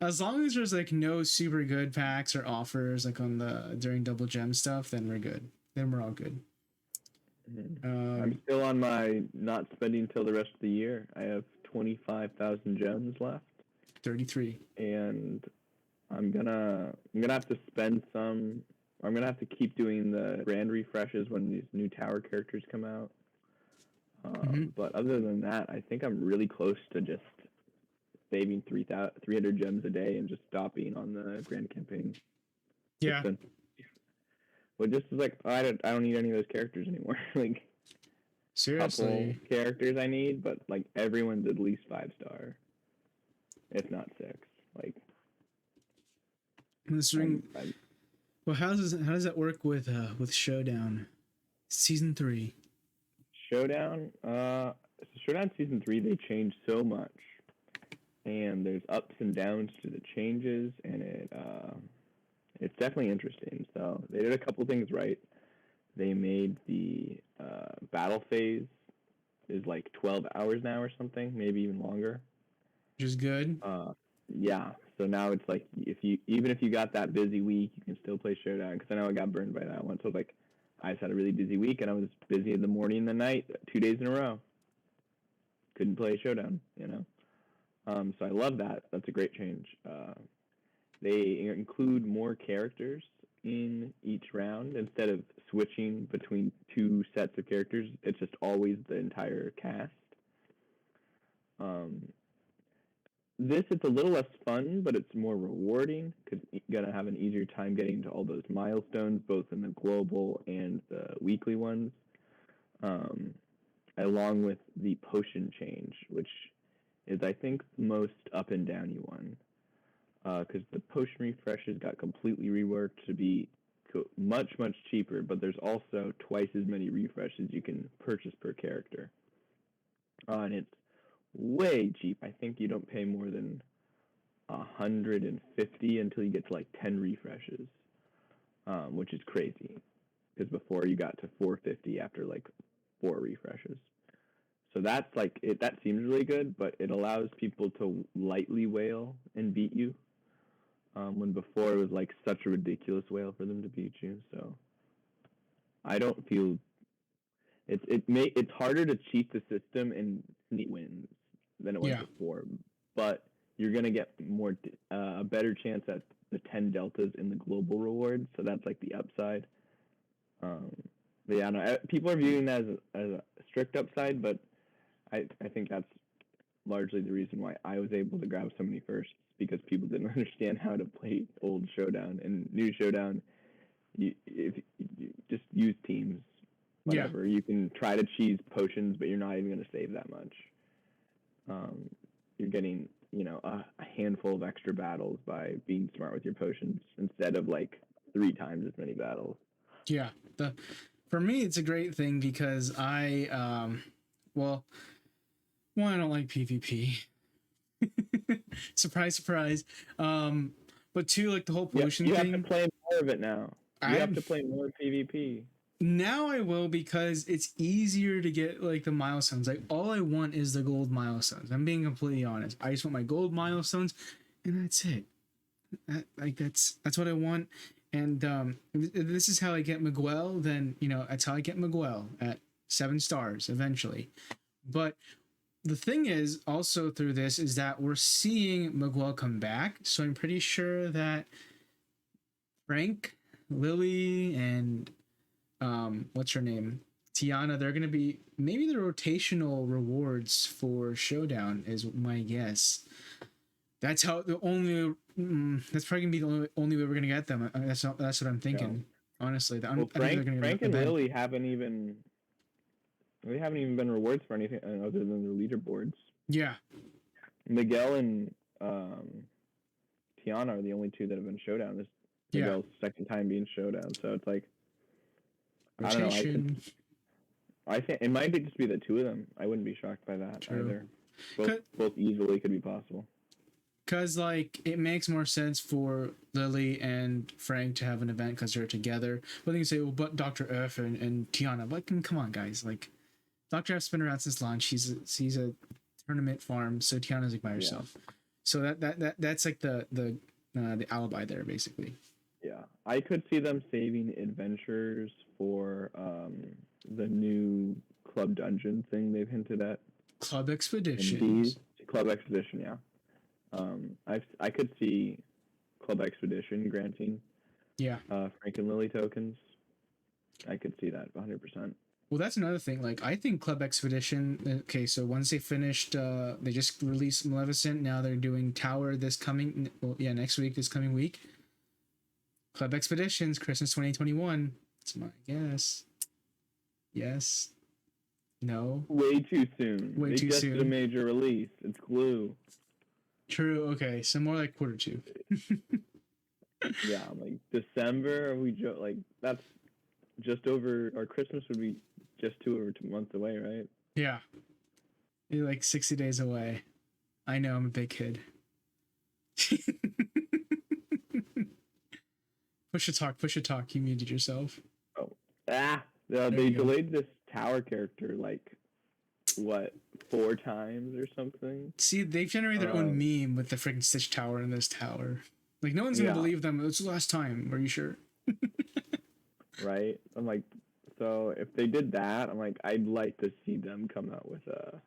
[SPEAKER 1] As long as there's like no super good packs or offers like on the during double gem stuff, then we're good. Then we're all good.
[SPEAKER 2] I'm still on my not spending till the rest of the year. I have 25,000 gems left,
[SPEAKER 1] 33.
[SPEAKER 2] and I'm gonna have to spend some. I'm gonna have to keep doing the grand refreshes when these new tower characters come out. But other than that, I think I'm really close to just saving 300 gems a day and just stopping on the grand campaign.
[SPEAKER 1] Yeah.
[SPEAKER 2] Well, just like I don't need any of those characters anymore. Like
[SPEAKER 1] Seriously,
[SPEAKER 2] couple characters I need, but like everyone's at least 5-star, if not 6. Like
[SPEAKER 1] this ring. Well, how does that work with Showdown, season 3?
[SPEAKER 2] Showdown, Showdown season 3, they changed so much, and there's ups and downs to the changes, and it's definitely interesting. So they did a couple things right. They made the battle phase is like 12 hours now or something, maybe even longer.
[SPEAKER 1] Which is good.
[SPEAKER 2] Yeah. So now it's like even if you got that busy week, you can still play Showdown. Because I know I got burned by that one. So like I just had a really busy week, and I was busy in the morning and the night, 2 days in a row. Couldn't play Showdown, you know. So I love that. That's a great change. They include more characters in each round instead of switching between 2 sets of characters. It's just always the entire cast. This it's a little less fun, but it's more rewarding because you're gonna have an easier time getting to all those milestones, both in the global and the weekly ones. Along with the potion change, which is I think the most up and downy one, because the potion refreshes got completely reworked to be much cheaper, but there's also twice as many refreshes you can purchase per character, and it's way cheap. I think you don't pay more than 150 until you get to like 10 refreshes, which is crazy because before you got to 450 after like 4 refreshes. So that's like it. That seems really good, but it allows people to lightly wail and beat you, when before it was like such a ridiculous wail for them to beat you. So I don't feel it's harder to cheat the system and sneak wins than it was before, but you're gonna get a better chance at the 10 deltas in the global rewards. So that's like the upside. But yeah, no, people are viewing that as a strict upside, but I think that's largely the reason why I was able to grab so many firsts, because people didn't understand how to play old Showdown and new Showdown. If you just use teams, whatever. You can try to cheese potions, but you're not even going to save that much. You're getting, a handful of extra battles by being smart with your potions instead of like 3 times as many battles.
[SPEAKER 1] Yeah. For me, it's a great thing because I one, I don't like PvP. Surprise. But 2, like the whole potion
[SPEAKER 2] thing. You
[SPEAKER 1] have
[SPEAKER 2] to play more of it now. You have to play more PvP.
[SPEAKER 1] Now I will, because it's easier to get like the milestones. Like all I want is the gold milestones. I'm being completely honest. I just want my gold milestones, and that's it. That's what I want. And this is how I get Miguel. Then that's how I get Miguel at 7 stars eventually. But the thing is also through this is that we're seeing Miguel come back. So I'm pretty sure that Frank, Lily, and what's her name? Tiana, they're gonna be maybe the rotational rewards for Showdown is my guess. That's how that's probably gonna be the only way we're gonna get them. That's what I'm thinking. Yeah. Honestly,
[SPEAKER 2] Frank and Lily haven't even been rewards for anything other than their leaderboards.
[SPEAKER 1] Yeah.
[SPEAKER 2] Miguel and Tiana are the only 2 that have been Showdown. This Miguel's second time being Showdown, so it's like I don't know.
[SPEAKER 1] Rotation.
[SPEAKER 2] I think it might just be the two of them. I wouldn't be shocked by that
[SPEAKER 1] True.
[SPEAKER 2] either. Both easily could be possible.
[SPEAKER 1] Because, like, it makes more sense for Lily and Frank to have an event because they're together. But then you say, well, but Dr. F and Tiana. Like, come on, guys. Like, Dr. F's been around since launch. He's a tournament farm, so Tiana's like by herself. Yeah. So that's like the alibi there, basically.
[SPEAKER 2] Yeah. I could see them saving adventures for the new Club Dungeon thing they've hinted at.
[SPEAKER 1] Club Expedition.
[SPEAKER 2] Club Expedition, yeah. I could see Club Expedition granting Frank and Lily tokens. I could see that 100%.
[SPEAKER 1] Well, that's another thing. Like, I think Club Expedition. Okay, so once they finished, they just released Maleficent. Now they're doing Tower this coming week. Club Expeditions, Christmas 2021. That's my guess. Yes. No.
[SPEAKER 2] Way too soon.
[SPEAKER 1] Way too soon.
[SPEAKER 2] Just a major release. It's Glue.
[SPEAKER 1] True. Okay, so more like Q2.
[SPEAKER 2] Yeah, like December. That's just over. Our Christmas would be just 2 months away, right?
[SPEAKER 1] Yeah, you're like 60 days away. I know, I'm a big kid. Push a talk. You muted yourself.
[SPEAKER 2] Oh, they delayed this tower character like what 4 times or something.
[SPEAKER 1] See, they've generated their own meme with the freaking Stitch Tower in this tower. Like, no one's gonna believe them. It's the last time. Are you sure?
[SPEAKER 2] Right. I'm like, so if they did that, I'm like, I'd like to see them come out with a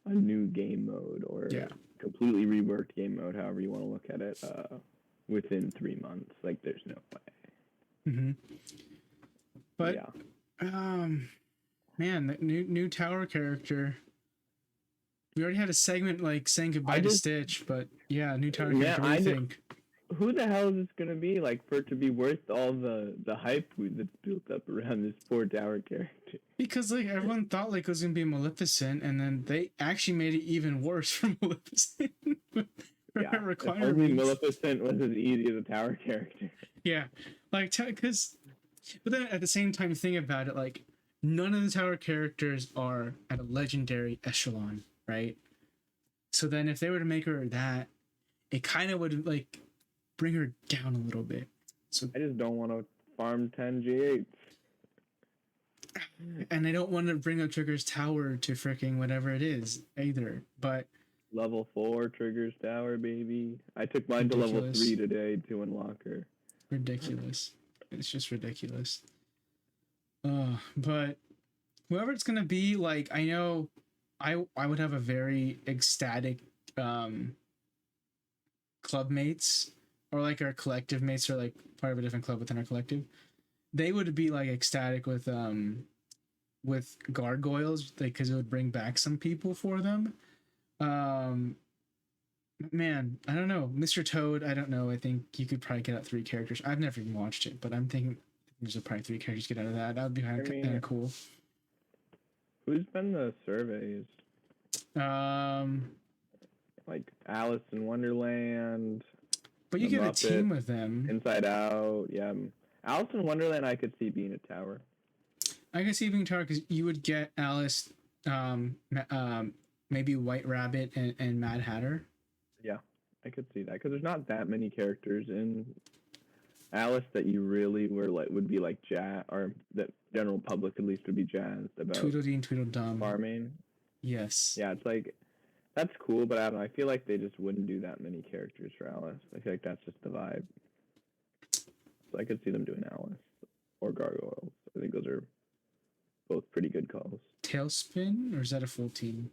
[SPEAKER 2] new game mode or completely reworked game mode, however you want to look at it, within 3 months. Like, there's no way.
[SPEAKER 1] Mm-hmm. But man, that new tower character. We already had a segment like saying goodbye to Stitch, but yeah, new tower character. What do you think?
[SPEAKER 2] Who the hell is this gonna be? Like, for it to be worth all the hype that's built up around this poor tower character?
[SPEAKER 1] Because like everyone thought like it was gonna be Maleficent, and then they actually made it even worse for Maleficent.
[SPEAKER 2] If only Maleficent was as easy as a tower character.
[SPEAKER 1] Yeah, like because, but then at the same time, think about it. Like, none of the tower characters are at a legendary echelon, right? So then if they were to make her that, it kind of would like bring her down a little bit. So
[SPEAKER 2] I just don't want to farm 10 G8s.
[SPEAKER 1] And I don't want to bring up Trigger's Tower to freaking whatever it is either. But
[SPEAKER 2] level 4 Trigger's Tower, baby. I took mine to level 3 today to unlock her.
[SPEAKER 1] Ridiculous. It's just ridiculous. But whoever it's gonna be, like, I know I would have a very ecstatic club mates, or like our collective mates are like part of a different club within our collective. They would be like ecstatic with gargoyles, like, because it would bring back some people for them. Man, I don't know. Mr. Toad, I don't know. I think you could probably get out 3 characters. I've never even watched it, but I'm thinking there's probably 3 characters get out of that. That would be kind of cool.
[SPEAKER 2] Who's been the surveys? Like Alice in Wonderland.
[SPEAKER 1] But you get a team with them.
[SPEAKER 2] Inside Out, yeah. Alice in Wonderland, I could see being a tower.
[SPEAKER 1] I could see being a tower because you would get Alice, maybe White Rabbit and Mad Hatter.
[SPEAKER 2] Yeah, I could see that because there's not that many characters in Alice that you really would be like jazz, or that general public at least would be jazzed about.
[SPEAKER 1] Tweedledee and Tweedledum.
[SPEAKER 2] Farming.
[SPEAKER 1] Yes.
[SPEAKER 2] Yeah, it's like, that's cool, but I don't know. I feel like they just wouldn't do that many characters for Alice. I feel like that's just the vibe. So I could see them doing Alice or Gargoyles. I think those are both pretty good calls.
[SPEAKER 1] Tailspin, or is that a full team?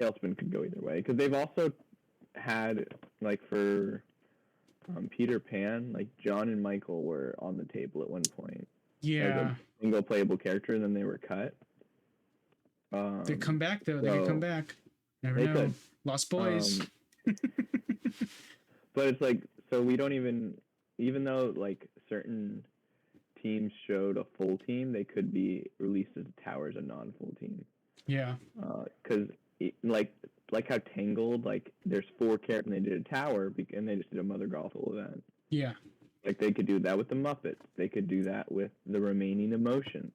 [SPEAKER 2] Tailspin could go either way, because they've also had, like, for Peter Pan, like, John and Michael were on the table at one point.
[SPEAKER 1] Yeah.
[SPEAKER 2] Like a single playable character, and then they were cut.
[SPEAKER 1] They come back though. They could come back. Never know. Could. Lost Boys.
[SPEAKER 2] But it's like, so we don't even though like certain teams showed a full team, they could be released as a tower as a non-full team.
[SPEAKER 1] Yeah.
[SPEAKER 2] Because like how Tangled, like there's 4 characters and they did a tower and they just did a Mother Gothel event.
[SPEAKER 1] Yeah.
[SPEAKER 2] Like they could do that with the Muppets. They could do that with the remaining emotions.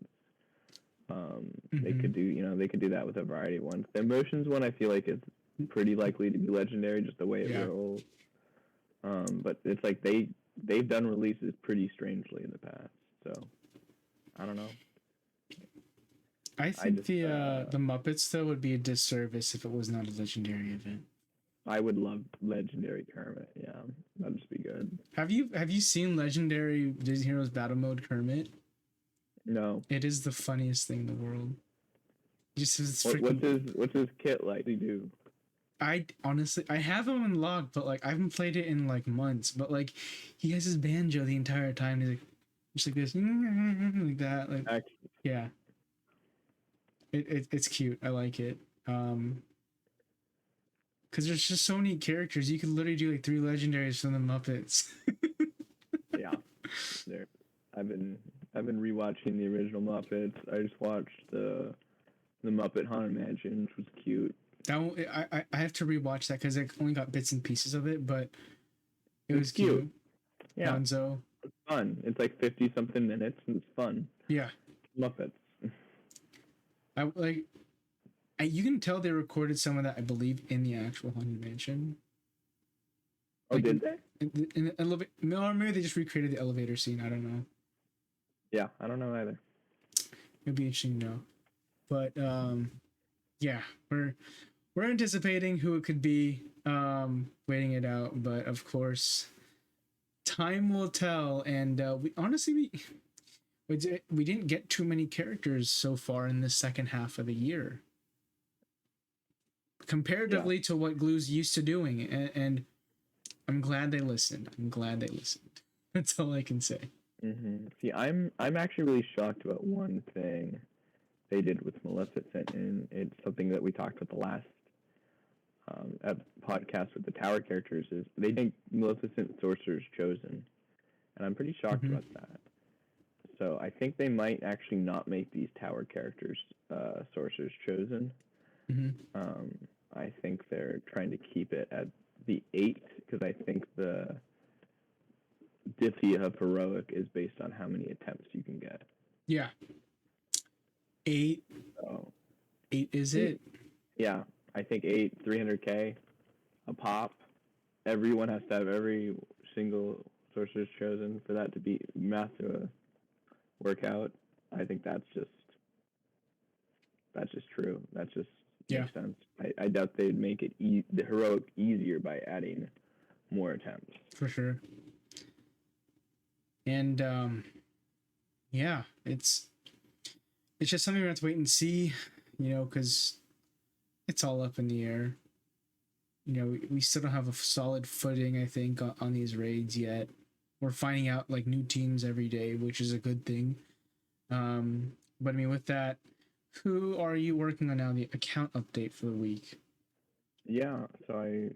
[SPEAKER 2] They could do, they could do that with a variety of ones. The emotions one, I feel like is pretty likely to be legendary, just the way it
[SPEAKER 1] Yeah.
[SPEAKER 2] rolls. But it's like they've done releases pretty strangely in the past, so I don't know.
[SPEAKER 1] I think the Muppets though would be a disservice if it was not a legendary event.
[SPEAKER 2] I would love legendary Kermit. Yeah, that'd just be good.
[SPEAKER 1] Have you seen legendary Disney Heroes Battle Mode Kermit?
[SPEAKER 2] No.
[SPEAKER 1] It is the funniest thing in the world. Just
[SPEAKER 2] what's his kit like to do?
[SPEAKER 1] I honestly I have him unlocked, but like I haven't played it in like months. But like he has his banjo the entire time. He's like just like this, like that. Like
[SPEAKER 2] Actually,
[SPEAKER 1] yeah, it's cute. I like it. Because there's just so many characters. You could literally do like 3 legendaries from the Muppets.
[SPEAKER 2] yeah, there. I've been rewatching the original Muppets. I just watched the Muppet Haunted Mansion, which was cute.
[SPEAKER 1] I have to rewatch that because I only got bits and pieces of it, but it was cute.
[SPEAKER 2] Yeah,
[SPEAKER 1] Gonzo.
[SPEAKER 2] It's fun. It's like 50-something minutes, and it's fun.
[SPEAKER 1] Yeah,
[SPEAKER 2] Muppets.
[SPEAKER 1] You can tell they recorded some of that, I believe, in the actual Haunted Mansion.
[SPEAKER 2] Oh, did they?
[SPEAKER 1] In the elevator, or maybe they just recreated the elevator scene. I don't know.
[SPEAKER 2] Yeah, I don't know either.
[SPEAKER 1] It'd be interesting to know. But yeah, we're anticipating who it could be, waiting it out. But of course, time will tell. And we didn't get too many characters so far in the second half of the year, comparatively to what Glue's used to doing. And I'm glad they listened. That's all I can say.
[SPEAKER 2] Mm-hmm. See, I'm actually really shocked about one thing they did with Maleficent, and it's something that we talked about the last podcast with the tower characters. Is they think Maleficent Sorcerer's Chosen, and I'm pretty shocked about that. So I think they might actually not make these tower characters Sorcerer's Chosen. I think they're trying to keep it at the 8 because I think the difficulty of heroic is based on how many attempts you can get.
[SPEAKER 1] Yeah. 8.
[SPEAKER 2] So,
[SPEAKER 1] 8 is it?
[SPEAKER 2] Yeah, I think 8, 300k a pop. Everyone has to have every single Sorcerer's Chosen for that to be math to work out. I think that's just true. That's just makes sense. I doubt they'd make it the heroic easier by adding more attempts.
[SPEAKER 1] For sure. And yeah, it's just something we have to wait and see, because it's all up in the air. We still don't have a solid footing, I think, on these raids yet. We're finding out like new teams every day, which is a good thing. But I mean, with that, who are you working on now? The account update for the week.
[SPEAKER 2] Yeah, so I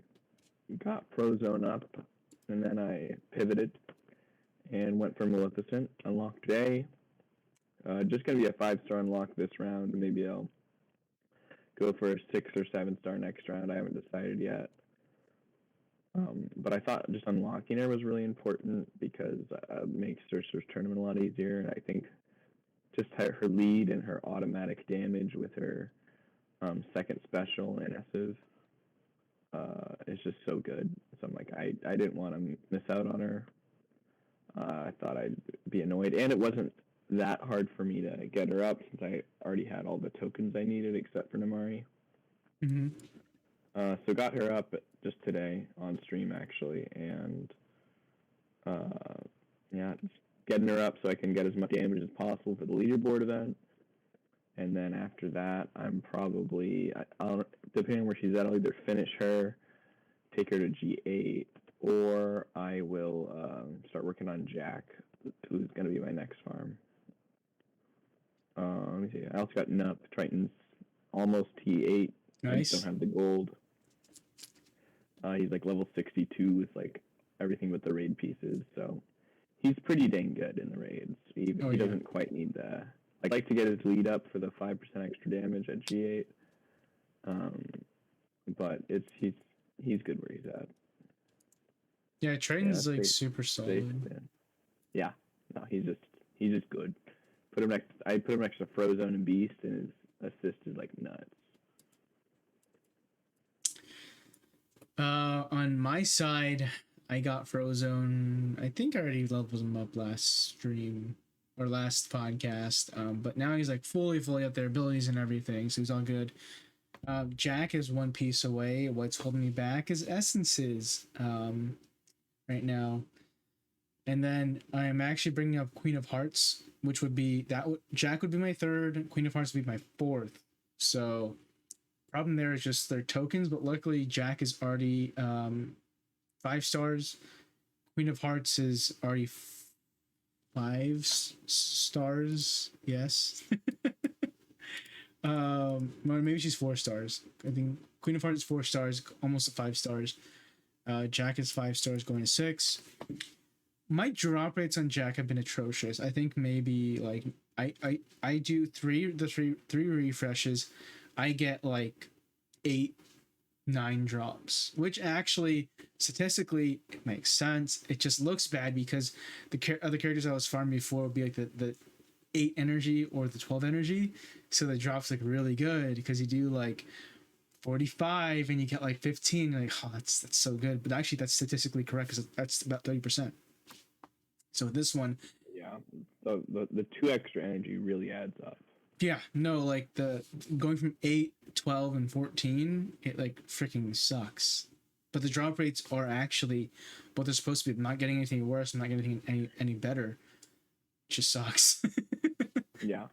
[SPEAKER 2] got Prozone up, and then I pivoted and went for Maleficent. Unlocked today. Just gonna be a 5-star unlock this round. Maybe I'll go for a 6 or 7-star next round. I haven't decided yet. But I thought just unlocking her was really important because it makes Sorcerer's Tournament a lot easier. And I think just her lead and her automatic damage with her second special and passive is just so good. So I'm like, I didn't want to miss out on her. I thought I'd be annoyed. And it wasn't that hard for me to get her up since I already had all the tokens I needed except for Namari. So got her up just today on stream actually, and just getting her up so I can get as much damage as possible for the leaderboard event. And then after that, I'm probably, depending on where she's at, I'll either finish her, take her to G8, or I will start working on Jack, who's going to be my next farm. Let me see. I also got Nup. Triton's almost T8.
[SPEAKER 1] Nice.
[SPEAKER 2] I just don't have the gold. He's like level 62 with like everything but the raid pieces, so he's pretty dang good in the raids. He doesn't quite need the. I'd like to get his lead up for the 5% extra damage at G8, but he's good where he's at.
[SPEAKER 1] Yeah, Triton's like super solid.
[SPEAKER 2] Yeah, no, he's just good. I put him next to Frozone and Beast, and his assist is like nuts.
[SPEAKER 1] On my side, I got Frozone. I think I already leveled him up last stream or last podcast. But now he's like fully up there, abilities and everything, so he's all good. Jack is one piece away. What's holding me back is essences. Right now, and then I am actually bringing up Queen of Hearts, which would be Jack would be my third. Queen of Hearts would be my fourth. So problem there is just their tokens, but luckily Jack is already 5 stars. Queen of Hearts is already 5 stars. Yes. Well, maybe she's 4 stars. I think Queen of Hearts is 4 stars, almost 5 stars. Jack is 5 stars, going to 6. My drop rates on Jack have been atrocious. I think maybe like I do three refreshes, I get like 8-9 drops, which actually statistically it makes sense. It just looks bad because the other characters I was farming before would be like the 8 energy or the 12 energy, so the drops look really good because you do like 45 and you get like 15. You're like, oh, that's so good. But actually, that's statistically correct because that's about 30%. So this one,
[SPEAKER 2] yeah, the 2 extra energy really adds up.
[SPEAKER 1] Yeah, no, like the going from 8, 12, and 14, it like freaking sucks. But the drop rates are actually what they're supposed to be. I'm not getting anything worse. I'm not getting anything any better. It just sucks.
[SPEAKER 2] Yeah.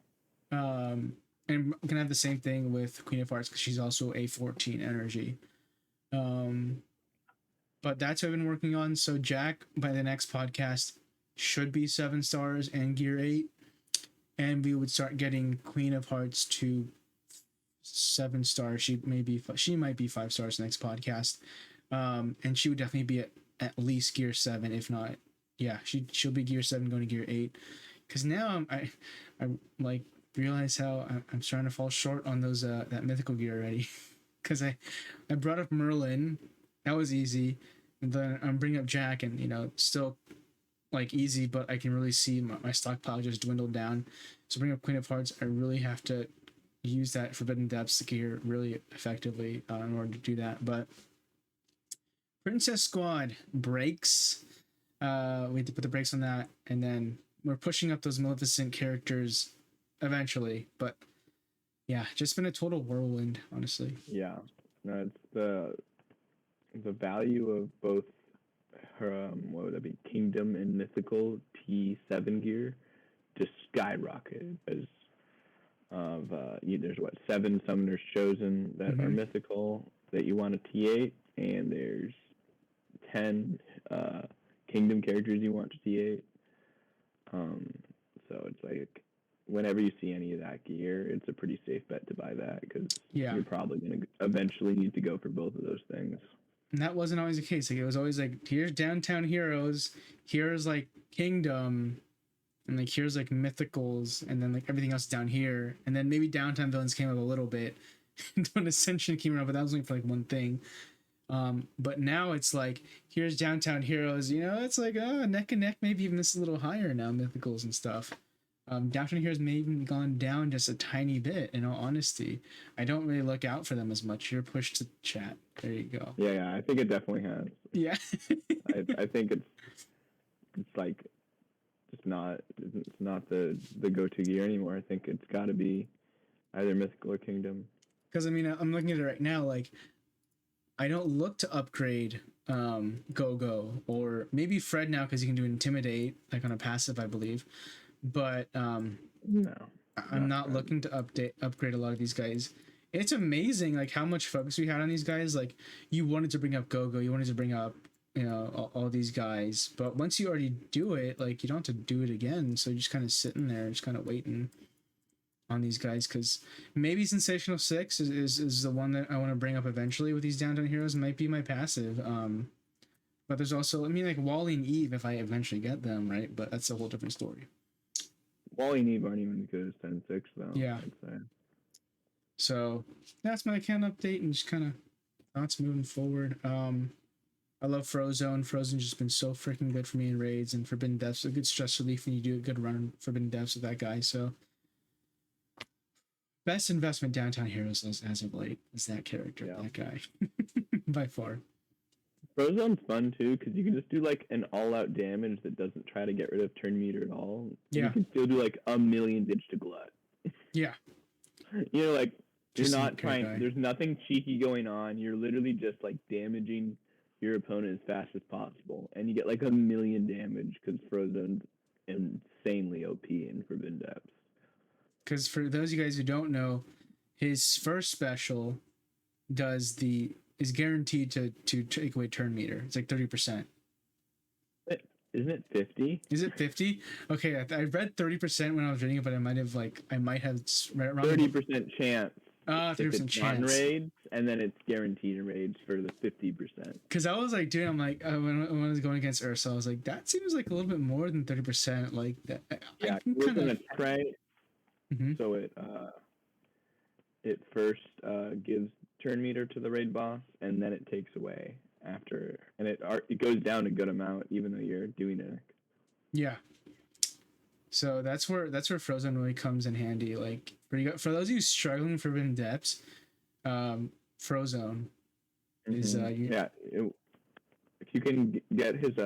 [SPEAKER 1] And I'm gonna have the same thing with Queen of Hearts because she's also a 14 energy. But that's what I've been working on. So Jack, by the next podcast, should be 7 stars and gear 8. And we would start getting Queen of Hearts to 7 stars. She might be 5 stars next podcast. And she would definitely be at least gear 7, if not, yeah, she'll be gear 7 going to gear 8. Because now I like realize how I'm starting to fall short on those that mythical gear already. Because I brought up Merlin, that was easy, and then I'm bringing up Jack, and still like easy, but I can really see my stockpile just dwindle down. So bring up Queen of Hearts, I really have to use that Forbidden Depths gear really effectively in order to do that. But Princess Squad breaks. We have to put the brakes on that, and then we're pushing up those Maleficent characters eventually. But yeah, just been a total whirlwind, honestly.
[SPEAKER 2] Yeah, no, it's the value of both her what would that be, Kingdom and Mythical T7 gear just skyrocketed as of there's 7 summoners chosen that are mythical that you want a T8, and there's 10 Kingdom characters you want to T8. So it's like whenever you see any of that gear, it's a pretty safe bet to buy that because you're probably going to eventually need to go for both of those things.
[SPEAKER 1] And that wasn't always the case. Like it was always like, here's Downtown Heroes, here's like Kingdom, and like here's like Mythicals, and then like everything else down here, and then maybe Downtown Villains came up a little bit when Ascension came around, but that was only for like one thing. But now it's like, here's Downtown Heroes, it's like neck and neck, maybe even this is a little higher now, Mythicals and stuff. Downtown Heroes may even gone down just a tiny bit, in all honesty. I don't really look out for them as much. You're pushed to chat. There you go.
[SPEAKER 2] Yeah, I think it definitely has.
[SPEAKER 1] Yeah.
[SPEAKER 2] I think it's like it's not the go-to gear anymore. I think it's got to be either Mythical or Kingdom.
[SPEAKER 1] Because I'm looking at it right now, like I don't look to upgrade Go or maybe Fred now because you can do Intimidate like on a passive, I believe. But
[SPEAKER 2] no,
[SPEAKER 1] I'm not looking to upgrade a lot of these guys. It's amazing like how much focus we had on these guys. Like you wanted to bring up Go, you wanted to bring up all these guys, but once you already do it, like you don't have to do it again. So you're just kind of sitting there, just kind of waiting on these guys. Because maybe Sensational 6 is the one that I want to bring up eventually with these Downtown Heroes. It might be my passive. But there's also, like Wally and Eve if I eventually get them, right? But that's a whole different story.
[SPEAKER 2] Wally and Eve aren't even as good as 10-6 though.
[SPEAKER 1] Yeah.
[SPEAKER 2] I'd say. So
[SPEAKER 1] that's my account update and just kind of thoughts moving forward. I love Frozone. Frozone's just been so freaking good for me in raids and Forbidden Depths. A good stress relief when you do a good run Forbidden Depths with that guy. So best investment downtown heroes as of late is that character, that guy, by far.
[SPEAKER 2] Frozone's fun too because you can just do like an all-out damage that doesn't try to get rid of turn meter at all.
[SPEAKER 1] Yeah.
[SPEAKER 2] You can still do like a million damage to Glut.
[SPEAKER 1] Yeah.
[SPEAKER 2] You know, like
[SPEAKER 1] Just
[SPEAKER 2] you're
[SPEAKER 1] a
[SPEAKER 2] not
[SPEAKER 1] good
[SPEAKER 2] trying.
[SPEAKER 1] guy.
[SPEAKER 2] There's nothing cheeky going on. You're literally just like damaging your opponent as fast as possible, and you get like a million damage because Frozone's insanely OP in Forbidden Depths.
[SPEAKER 1] Because for those of you guys who don't know, his first special is guaranteed to take away turn meter. It's like 30%.
[SPEAKER 2] Isn't it 50?
[SPEAKER 1] Is it 50? Okay, I read 30% when I was reading it, but I might have read it wrong.
[SPEAKER 2] 30% chance.
[SPEAKER 1] 30% chance.
[SPEAKER 2] Non-raids, and then it's guaranteed raids for the 50%.
[SPEAKER 1] Because I was like, dude, I'm like, when I was going against Ursa, I was like, that seems like a little bit more than 30%. Like that.
[SPEAKER 2] Yeah, we're gonna try. So it first gives turn meter to the raid boss, and then it takes away after, and it goes down a good amount, even though you're doing it.
[SPEAKER 1] Yeah. So that's where Frozone really comes in handy. Like for those of you struggling for Forbidden Depths, Frozone is
[SPEAKER 2] if you can get his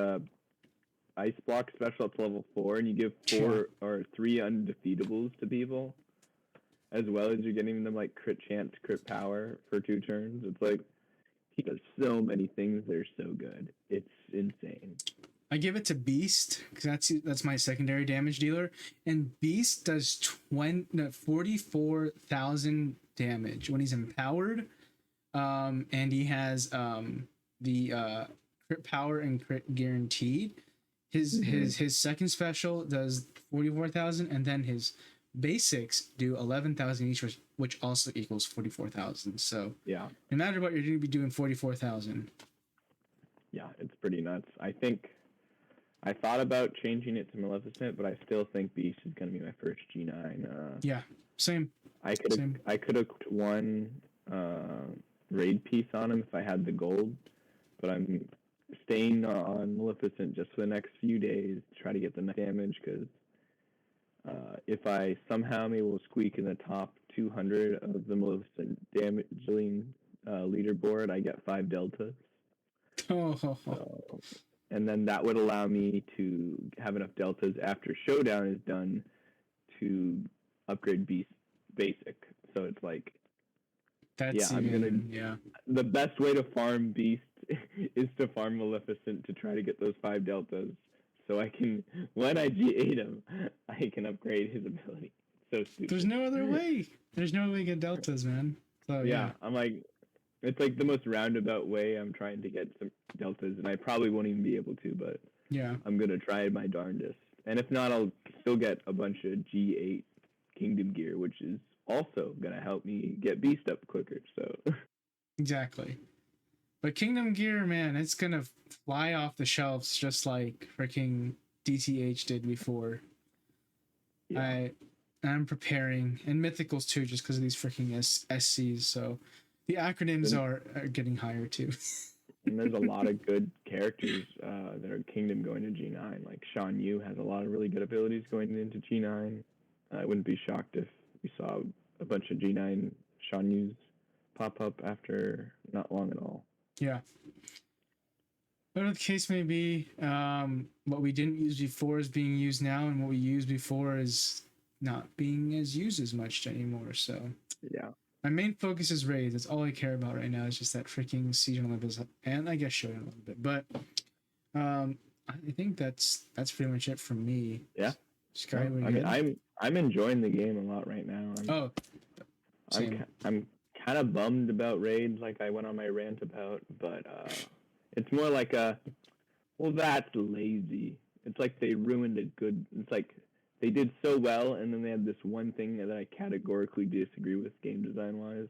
[SPEAKER 2] ice block special up to level 4, and you give 4 or 3 undefeatables to people, as well as you're getting them like crit chance, crit power for 2 turns. It's like he does so many things that are so good. It's insane.
[SPEAKER 1] I give it to Beast because that's my secondary damage dealer, and Beast does 44,000 damage when he's empowered, and he has the crit power and crit guaranteed. His second special does 44,000, and then his basics do 11,000 each, which also equals 44,000. So
[SPEAKER 2] yeah,
[SPEAKER 1] no matter what, you're going to be doing 44,000.
[SPEAKER 2] Yeah, it's pretty nuts. I thought about changing it to Maleficent, but I still think Beast is going to be my first G9.
[SPEAKER 1] Yeah, same.
[SPEAKER 2] I could have won raid piece on him if I had the gold, but I'm staying on Maleficent just for the next few days to try to get the damage, because if I somehow am able to squeak in the top 200 of the Maleficent damaging leaderboard, I get 5 deltas. And then that would allow me to have enough deltas after Showdown is done to upgrade Beast Basic. So it's like, the best way to farm Beast is to farm Maleficent to try to get those 5 deltas. So I can, when I G8 him, I can upgrade his ability. So stupid.
[SPEAKER 1] There's no other way. There's no way to get deltas, man. So yeah.
[SPEAKER 2] I'm like, it's like the most roundabout way I'm trying to get some deltas, and I probably won't even be able to, but
[SPEAKER 1] yeah,
[SPEAKER 2] I'm going to try my darndest. And if not, I'll still get a bunch of G8 Kingdom gear, which is also going to help me get Beast up quicker. So
[SPEAKER 1] exactly. But Kingdom gear, man, it's going to fly off the shelves just like freaking DTH did before. Yeah. I'm preparing, and Mythicals too, just because of these freaking SCs, so the acronyms are getting higher too.
[SPEAKER 2] And there's a lot of good characters that are Kingdom going to G9. Like Shan Yu has a lot of really good abilities going into G9. I wouldn't be shocked if we saw a bunch of G9 Shan Yus pop up after not long at all.
[SPEAKER 1] Yeah. Whatever the case may be, what we didn't use before is being used now, and what we used before is not being as used as much anymore. So
[SPEAKER 2] yeah.
[SPEAKER 1] My main focus is raids. That's all I care about right now. It's just that freaking Siege on Olympus, and I guess Showdown a little bit. But I think that's pretty much it from me.
[SPEAKER 2] Yeah.
[SPEAKER 1] Sky,
[SPEAKER 2] I mean, I'm enjoying the game a lot right now. I'm kind of bummed about raids, like I went on my rant about, but it's more like well, that's lazy. It's like they ruined a good. It's like they did so well, and then they had this one thing that I categorically disagree with game design wise.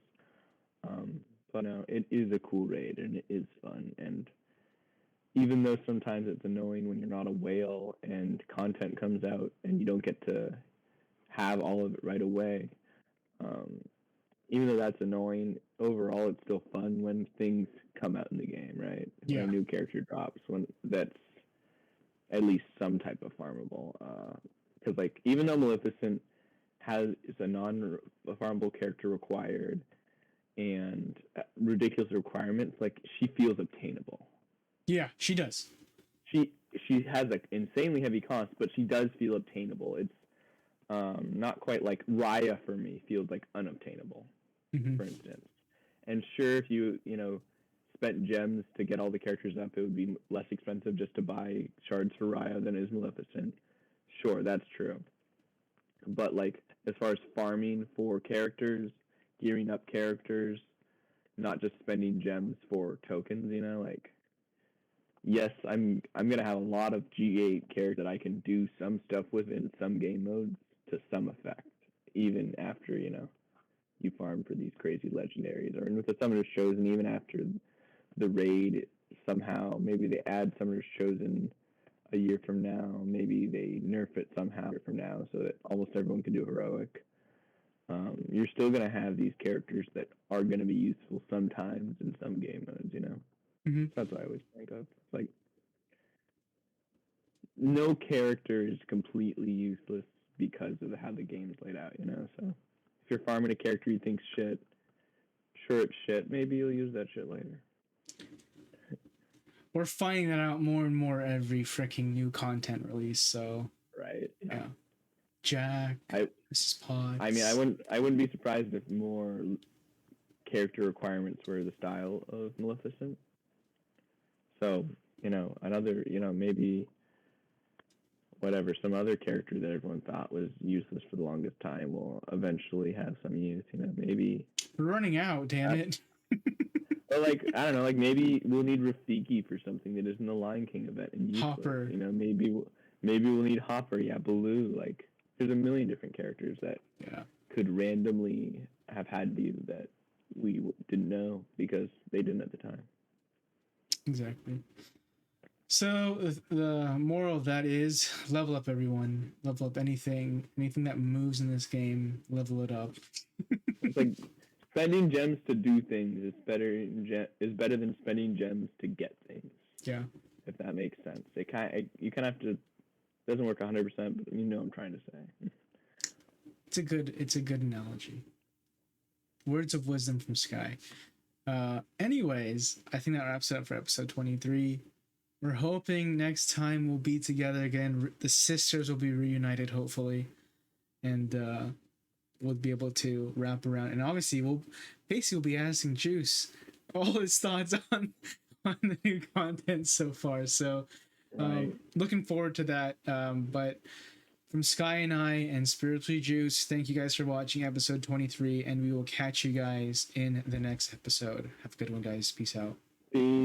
[SPEAKER 2] But no, it is a cool raid, and it is fun. And even though sometimes it's annoying when you're not a whale and content comes out and you don't get to have all of it right away, even though that's annoying, overall it's still fun when things come out in the game, right? When
[SPEAKER 1] Yeah.
[SPEAKER 2] a new character drops, when that's at least some type of farmable. Because like even though Maleficent is a non-farmable character required and ridiculous requirements, like she feels obtainable.
[SPEAKER 1] Yeah, she does.
[SPEAKER 2] She has like insanely heavy costs, but she does feel obtainable. It's not quite like Raya for me feels like unobtainable, for instance. And sure, if you spent gems to get all the characters up, it would be less expensive just to buy shards for Raya than is Maleficent. Sure, that's true. But like as far as farming for characters, gearing up characters, not just spending gems for tokens, like yes, I'm gonna have a lot of G8 characters that I can do some stuff with in some game modes to some effect, even after you farm for these crazy legendaries, or with the Summoner's Chosen, even after the raid. Somehow, maybe they add Summoner's Chosen a year from now. Maybe they nerf it somehow from now so that almost everyone can do heroic. You're still gonna have these characters that are gonna be useful sometimes in some game modes. That's what I always think of. It's like no character is completely useless because of how the game's laid out. So if you're farming a character you think's shit, sure it's shit. Maybe you'll use that shit later.
[SPEAKER 1] We're finding that out more and more every freaking new content release. So
[SPEAKER 2] right.
[SPEAKER 1] Yeah. Jack. Mrs. Potts.
[SPEAKER 2] I mean, I wouldn't be surprised if more character requirements were the style of Maleficent. So another maybe whatever, some other character that everyone thought was useless for the longest time will eventually have some use. Maybe
[SPEAKER 1] we're running out. Damn it.
[SPEAKER 2] Or like I don't know, like maybe we'll need Rafiki for something that isn't the Lion King event and useless.
[SPEAKER 1] Hopper.
[SPEAKER 2] Maybe we'll need Hopper. Yeah, Baloo. Like there's a million different characters that could randomly have had view that we didn't know because they didn't at the time.
[SPEAKER 1] Exactly. So the moral of that is level up, everyone. Level up anything that moves in this game. Level it up.
[SPEAKER 2] It's like spending gems to do things is better than spending gems to get things.
[SPEAKER 1] Yeah.
[SPEAKER 2] If that makes sense, you kind of have to. It doesn't work 100%, but I'm trying to say.
[SPEAKER 1] It's a good analogy. Words of wisdom from Sky. Anyways, I think that wraps it up for episode 23. We're hoping next time we'll be together again. The sisters will be reunited, hopefully, and we'll be able to wrap around. And obviously, we'll be asking Juice all his thoughts on the new content so far. So, looking forward to that. But from Sky and I and Spiritually Juice, thank you guys for watching episode 23, and we will catch you guys in the next episode. Have a good one, guys. Peace out.
[SPEAKER 2] Peace.